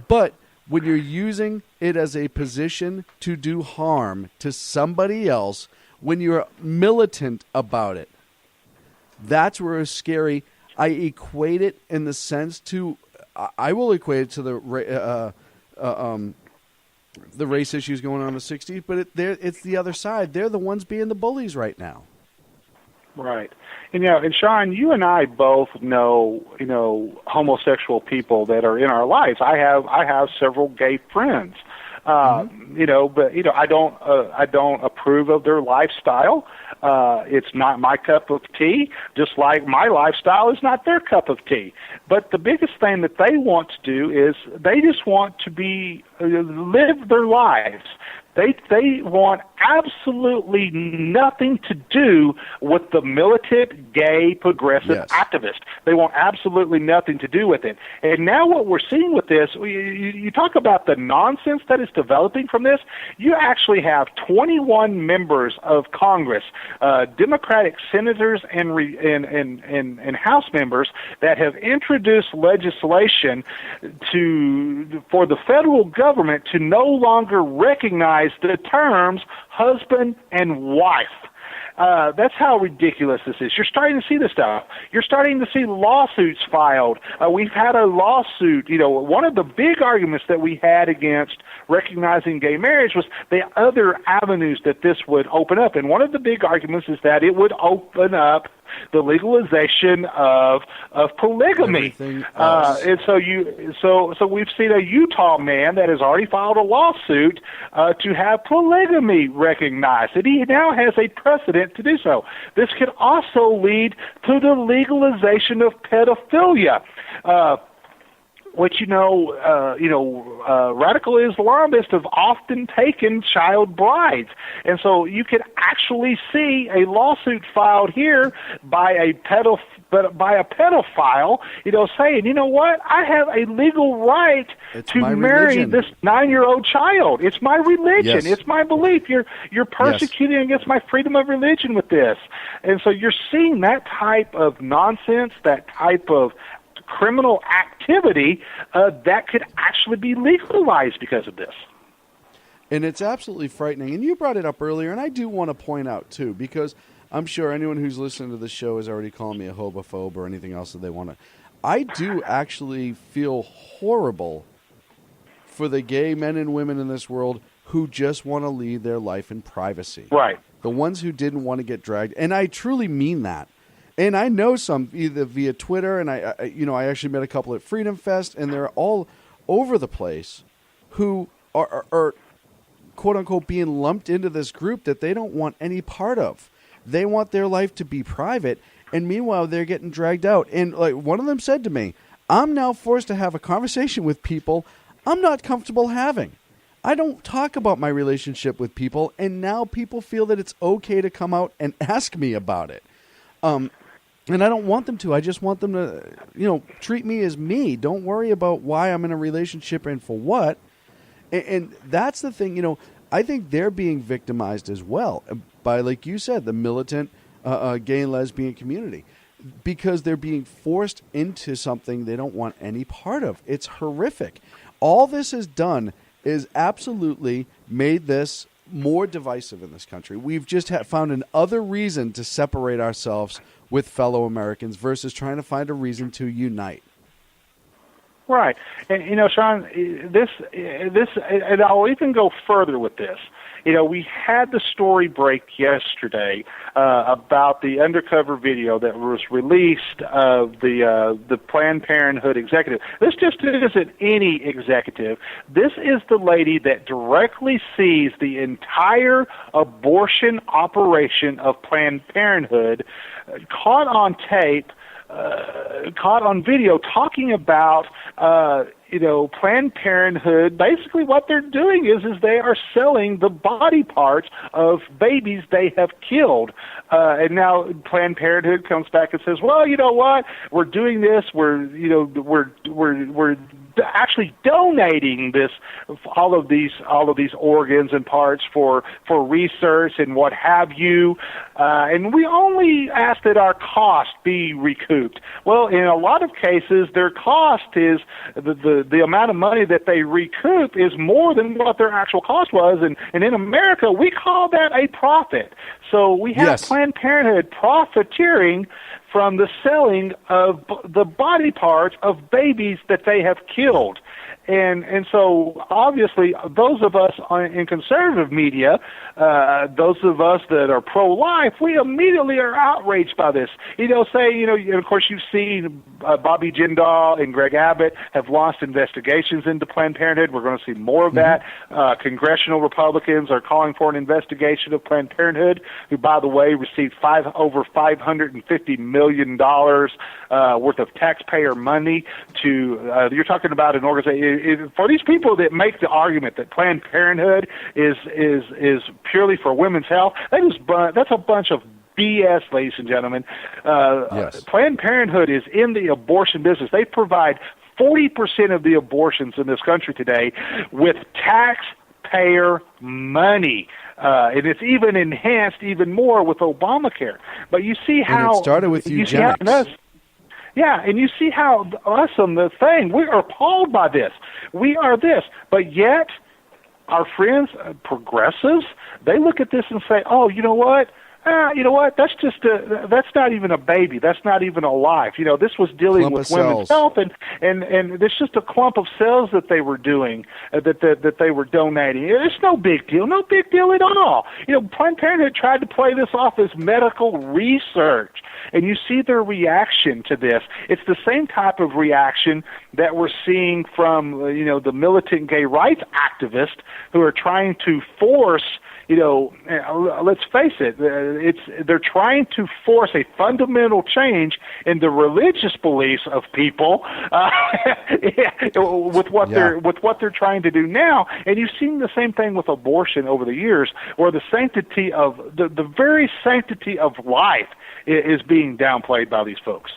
But when you're using it as a position to do harm to somebody else, when you're militant about it, that's where it's scary. I equate it in the sense to, I will equate it to the race issues going on in the 60s, but it's the other side. They're the ones being the bullies right now. Right. And Sean, you and I both know, homosexual people that are in our lives. I have several gay friends. But I don't approve of their lifestyle. It's not my cup of tea, just like my lifestyle is not their cup of tea. But the biggest thing that they want to do is they just want to live their lives. They want absolutely nothing to do with the militant, gay, progressive activist. They want absolutely nothing to do with it. And now what we're seeing with this, you talk about the nonsense that is developing from this. You actually have 21 members of Congress, Democratic senators and House members that have introduced legislation for the federal government to no longer recognize the terms husband and wife. That's how ridiculous this is. You're starting to see this stuff. You're starting to see lawsuits filed. We've had a lawsuit. One of the big arguments that we had against recognizing gay marriage was the other avenues that this would open up. And one of the big arguments is that it would open up the legalization of polygamy. And so we've seen a Utah man that has already filed a lawsuit to have polygamy recognized, and he now has a precedent to do so. This could also lead to the legalization of pedophilia. Which radical Islamists have often taken child brides, and so you could actually see a lawsuit filed here by a pedophile, saying, you know what, I have a legal right to marry this 9-year-old child. It's my religion. Yes. It's my belief. You're persecuting against my freedom of religion with this, and so you're seeing that type of nonsense, that type of criminal activity that could actually be legalized because of this. And it's absolutely frightening. And you brought it up earlier, and I do want to point out, too, because I'm sure anyone who's listening to the show is already calling me a homophobe or anything else that they want to. I do actually feel horrible for the gay men and women in this world who just want to lead their life in privacy. Right. The ones who didn't want to get dragged. And I truly mean that. And I know some either via Twitter, and I actually met a couple at Freedom Fest, and they're all over the place who are quote unquote being lumped into this group that they don't want any part of. They want their life to be private, and meanwhile they're getting dragged out. And like one of them said to me, I'm now forced to have a conversation with people I'm not comfortable having. I don't talk about my relationship with people, and now people feel that it's okay to come out and ask me about it. And I don't want them to. I just want them to, treat me as me. Don't worry about why I'm in a relationship and for what. And that's the thing, I think they're being victimized as well by, like you said, the militant gay and lesbian community, because they're being forced into something they don't want any part of. It's horrific. All this has done is absolutely made this more divisive in this country. We've just found another reason to separate ourselves with fellow Americans versus trying to find a reason to unite. Right. And, Sean, and I'll even go further with this. We had the story break yesterday about the undercover video that was released of the Planned Parenthood executive. This just isn't any executive. This is the lady that directly sees the entire abortion operation of Planned Parenthood, caught on tape, caught on video, talking about Planned Parenthood. Basically what they're doing is they are selling the body parts of babies they have killed. And now Planned Parenthood comes back and says, well, you know what? We're doing this. We're actually donating all of these organs and parts for research and what have you. And we only ask that our cost be recouped. Well, in a lot of cases, their cost is the amount of money that they recoup is more than what their actual cost was. And in America, we call that a profit. So we have Planned Parenthood profiteering from the selling of the body parts of babies that they have killed. And so obviously those of us in conservative media, those of us that are pro-life, we immediately are outraged by this. And of course you've seen Bobby Jindal and Greg Abbott have launched investigations into Planned Parenthood. We're going to see more of that. Congressional Republicans are calling for an investigation of Planned Parenthood, who, by the way, received over $550 million worth of taxpayer money to, you're talking about an organization. For these people that make the argument that Planned Parenthood is purely for women's health, that's a bunch of BS, ladies and gentlemen. Planned Parenthood is in the abortion business. They provide 40% of the abortions in this country today with taxpayer money. And it's even enhanced even more with Obamacare. But you see how... And it started with eugenics. Yeah, and you see how awesome the thing. We are appalled by this. We are this. But yet, our friends, progressives, they look at this and say, oh, you know what? That's that's not even a baby. That's not even a life. This was dealing with women's health, and there's just a clump of cells that they were doing, that they were donating. It's no big deal. No big deal at all. Planned Parenthood tried to play this off as medical research. And you see their reaction to this. It's the same type of reaction that we're seeing from, the militant gay rights activists who are trying to force, let's face it, they're trying to force a fundamental change in the religious beliefs of people with what they're trying to do now. And you've seen the same thing with abortion over the years, where the sanctity of the very sanctity of life is being downplayed by these folks.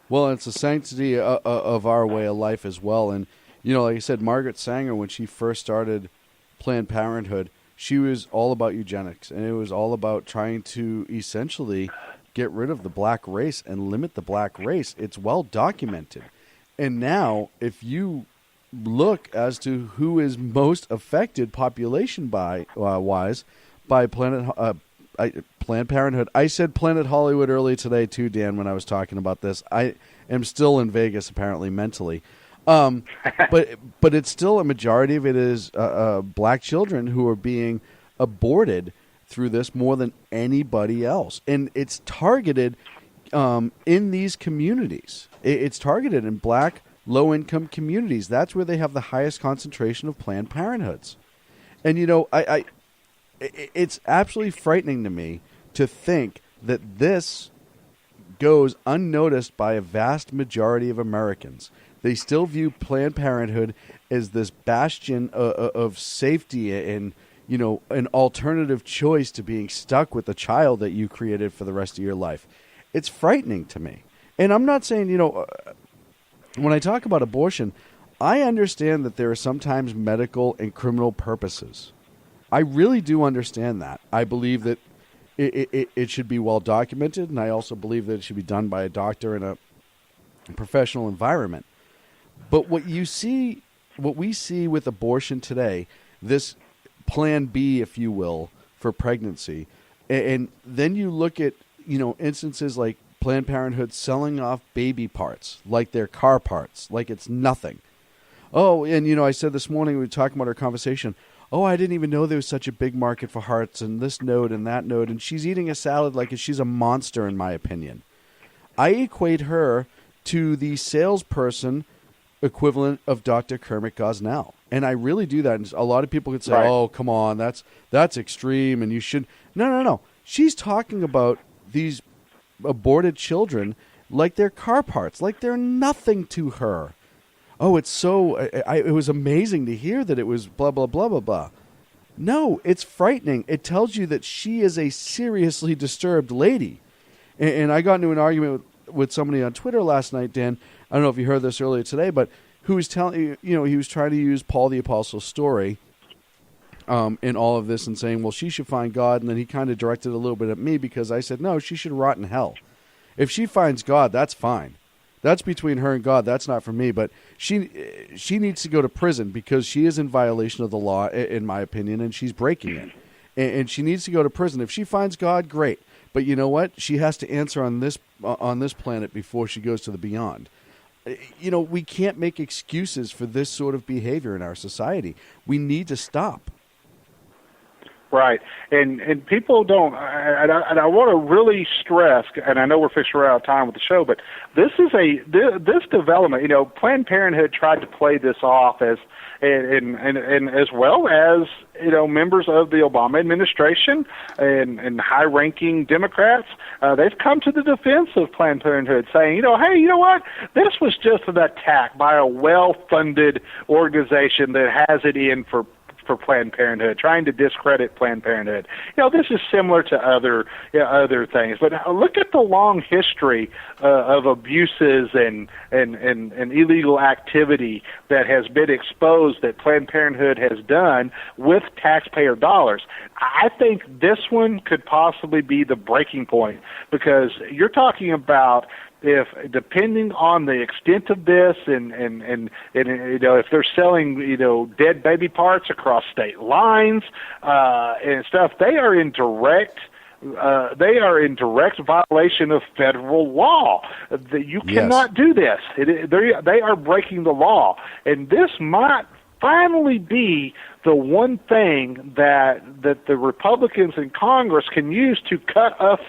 Well, it's the sanctity of our way of life as well. And, like I said, Margaret Sanger, when she first started Planned Parenthood, she was all about eugenics. And it was all about trying to essentially get rid of the black race and limit the black race. It's well documented. And now, if you look as to who is most affected population-wise by Planned Parenthood. I said Planet Hollywood earlier today too, Dan, when I was talking about this. I am still in Vegas, apparently, mentally. But it's still a majority of it is black children who are being aborted through this more than anybody else. And it's targeted in these communities. It's targeted in black, low-income communities. That's where they have the highest concentration of Planned Parenthoods. And, you know, it's absolutely frightening to me to think that this goes unnoticed by a vast majority of Americans. They still view Planned Parenthood as this bastion of safety and, you know, an alternative choice to being stuck with the child that you created for the rest of your life. It's frightening to me. And I'm not saying, you know, when I talk about abortion, I understand that there are sometimes medical and criminal purposes. I really do understand that. I believe that it should be well documented, and I also believe that it should be done by a doctor in a professional environment. But what we see with abortion today, this Plan B, if you will, for pregnancy, and then you look at, you know, instances like Planned Parenthood selling off baby parts, like they're car parts, like it's nothing. Oh, and, you know, I said this morning, we were talking about our conversation, oh, I didn't even know there was such a big market for hearts and this node and that node, and she's eating a salad like she's a monster, in my opinion. I equate her to the salesperson equivalent of Dr. Kermit Gosnell. And I really do that. And a lot of people could say, Right. oh, come on, that's extreme, and you should... No. She's talking about these aborted children like they're car parts, like they're nothing to her. Oh, it's so... it was amazing to hear that it was blah, blah, blah, blah, blah. No, it's frightening. It tells you that she is a seriously disturbed lady. And I got into an argument with somebody on Twitter last night, Dan. I don't know if you heard this earlier today, but who was telling, you know, he was trying to use Paul the Apostle's story in all of this and saying, well, she should find God. And then he kind of directed a little bit at me because I said, no, she should rot in hell. If she finds God, that's fine. That's between her and God. That's not for me. But she needs to go to prison because she is in violation of the law, in my opinion, and she's breaking it. And she needs to go to prison. If she finds God, great. But you know what? She has to answer on this planet before she goes to the beyond. You know, we can't make excuses for this sort of behavior in our society. We need to stop. Right, and people don't, and I want to really stress, and I know we're fixing out of time with the show, but this development. You know, Planned Parenthood tried to play this off as, and as well as, you know, members of the Obama administration and high-ranking Democrats, they've come to the defense of Planned Parenthood, saying, you know, hey, you know what? This was just an attack by a well-funded organization that has it in for Planned Parenthood, trying to discredit Planned Parenthood. You know, this is similar to other things. But look at the long history of abuses and illegal activity that has been exposed that Planned Parenthood has done with taxpayer dollars. I think this one could possibly be the breaking point, because you're talking about, if depending on the extent of this and you know, if they're selling, you know, dead baby parts across state lines and stuff, they are in direct violation of federal law. You cannot do this. They are breaking the law, and this might finally be the one thing that the Republicans in Congress can use to cut off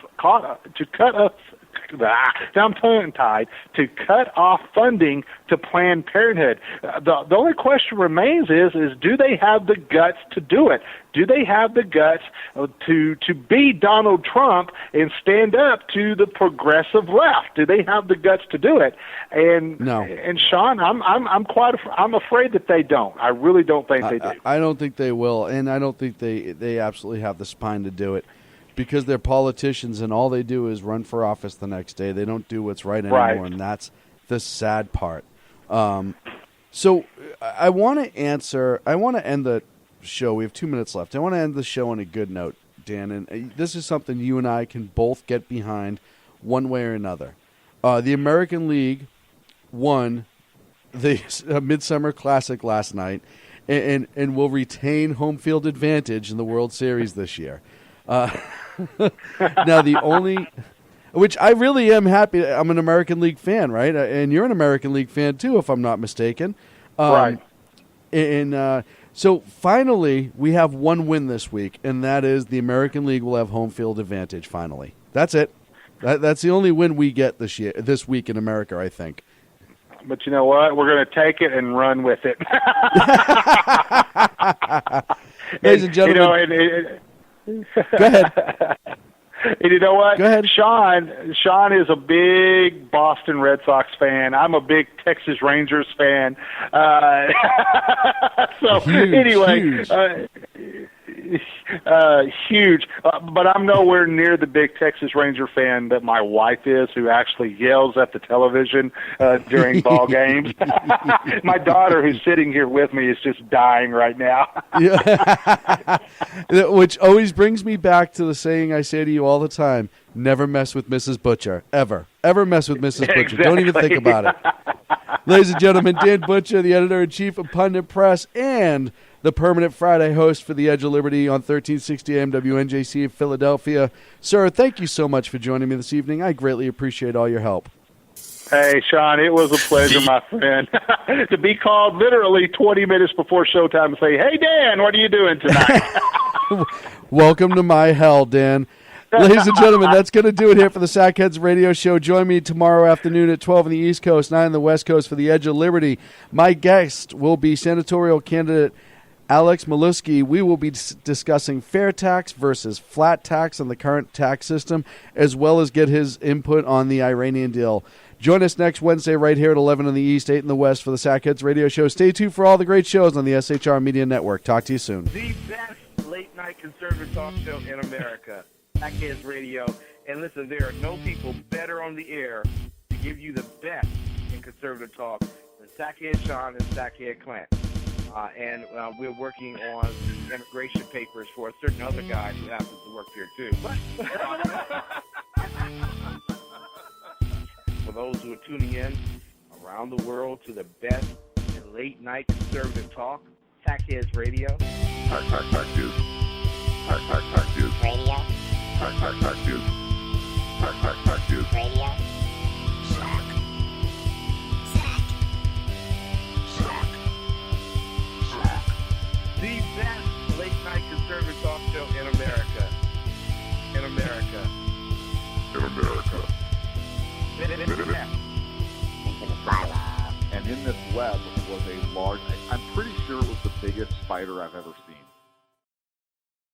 funding to Planned Parenthood. The only question remains is do they have the guts to do it? Do they have the guts to be Donald Trump and stand up to the progressive left? Do they have the guts to do it? And no. And Sean, I'm afraid that they don't. I really don't think they do. I don't think they will, and I don't think they absolutely have the spine to do it, because they're politicians and all they do is run for office the next day. They don't do what's right anymore, and that's the sad part. So I want to end the show. We have 2 minutes left. I want to end the show on a good note, Dan, and this is something you and I can both get behind one way or another. The American League won the Midsummer Classic last night and will retain home field advantage in the World Series this year. Now, the only, which I really am happy, I'm an American League fan, right? And you're an American League fan too, if I'm not mistaken. Right. And So finally, we have one win this week, and that is the American League will have home field advantage. Finally, that's it. That's the only win we get this week in America, I think. But you know what? We're going to take it and run with it. Ladies and gentlemen, go ahead. And you know what? Go ahead. Sean is a big Boston Red Sox fan. I'm a big Texas Rangers fan. So anyway, huge. But I'm nowhere near the big Texas Ranger fan that my wife is, who actually yells at the television during ball games. My daughter, who's sitting here with me, is just dying right now. Yeah. Which always brings me back to the saying I say to you all the time: never mess with Mrs. Butcher. Ever mess with Mrs. Butcher. Exactly. Don't even think about it. Ladies and gentlemen, Dan Butcher, the editor-in-chief of Pundit Press and the permanent Friday host for the Edge of Liberty on 1360 AM WNJC in Philadelphia. Sir, thank you so much for joining me this evening. I greatly appreciate all your help. Hey, Sean, it was a pleasure, my friend, to be called literally 20 minutes before showtime and say, hey, Dan, what are you doing tonight? Welcome to my hell, Dan. Ladies and gentlemen, that's going to do it here for the Sackheads Radio Show. Join me tomorrow afternoon at 12 on the East Coast, 9 on the West Coast for the Edge of Liberty. My guest will be senatorial candidate Alex Malusky. We will be discussing fair tax versus flat tax on the current tax system, as well as get his input on the Iranian deal. Join us next Wednesday right here at 11 on the East, 8 in the West for the Sackheads Radio Show. Stay tuned for all the great shows on the SHR Media Network. Talk to you soon. The best late-night conservative talk show in America, Sackheads Radio. And listen, there are no people better on the air to give you the best in conservative talk than Sackhead Sean and Sackhead Clint. And we're working on immigration papers for a certain other guy who happens to work here, too. For those who are tuning in around the world to the best in late-night conservative talk, Sackheads Radio. Sack News. Sack News. Radio. Sack News. Sack News. Radio. The best late-night conservative talk show in America. In America. In America. And in this web was a large, I'm pretty sure it was the biggest spider I've ever seen.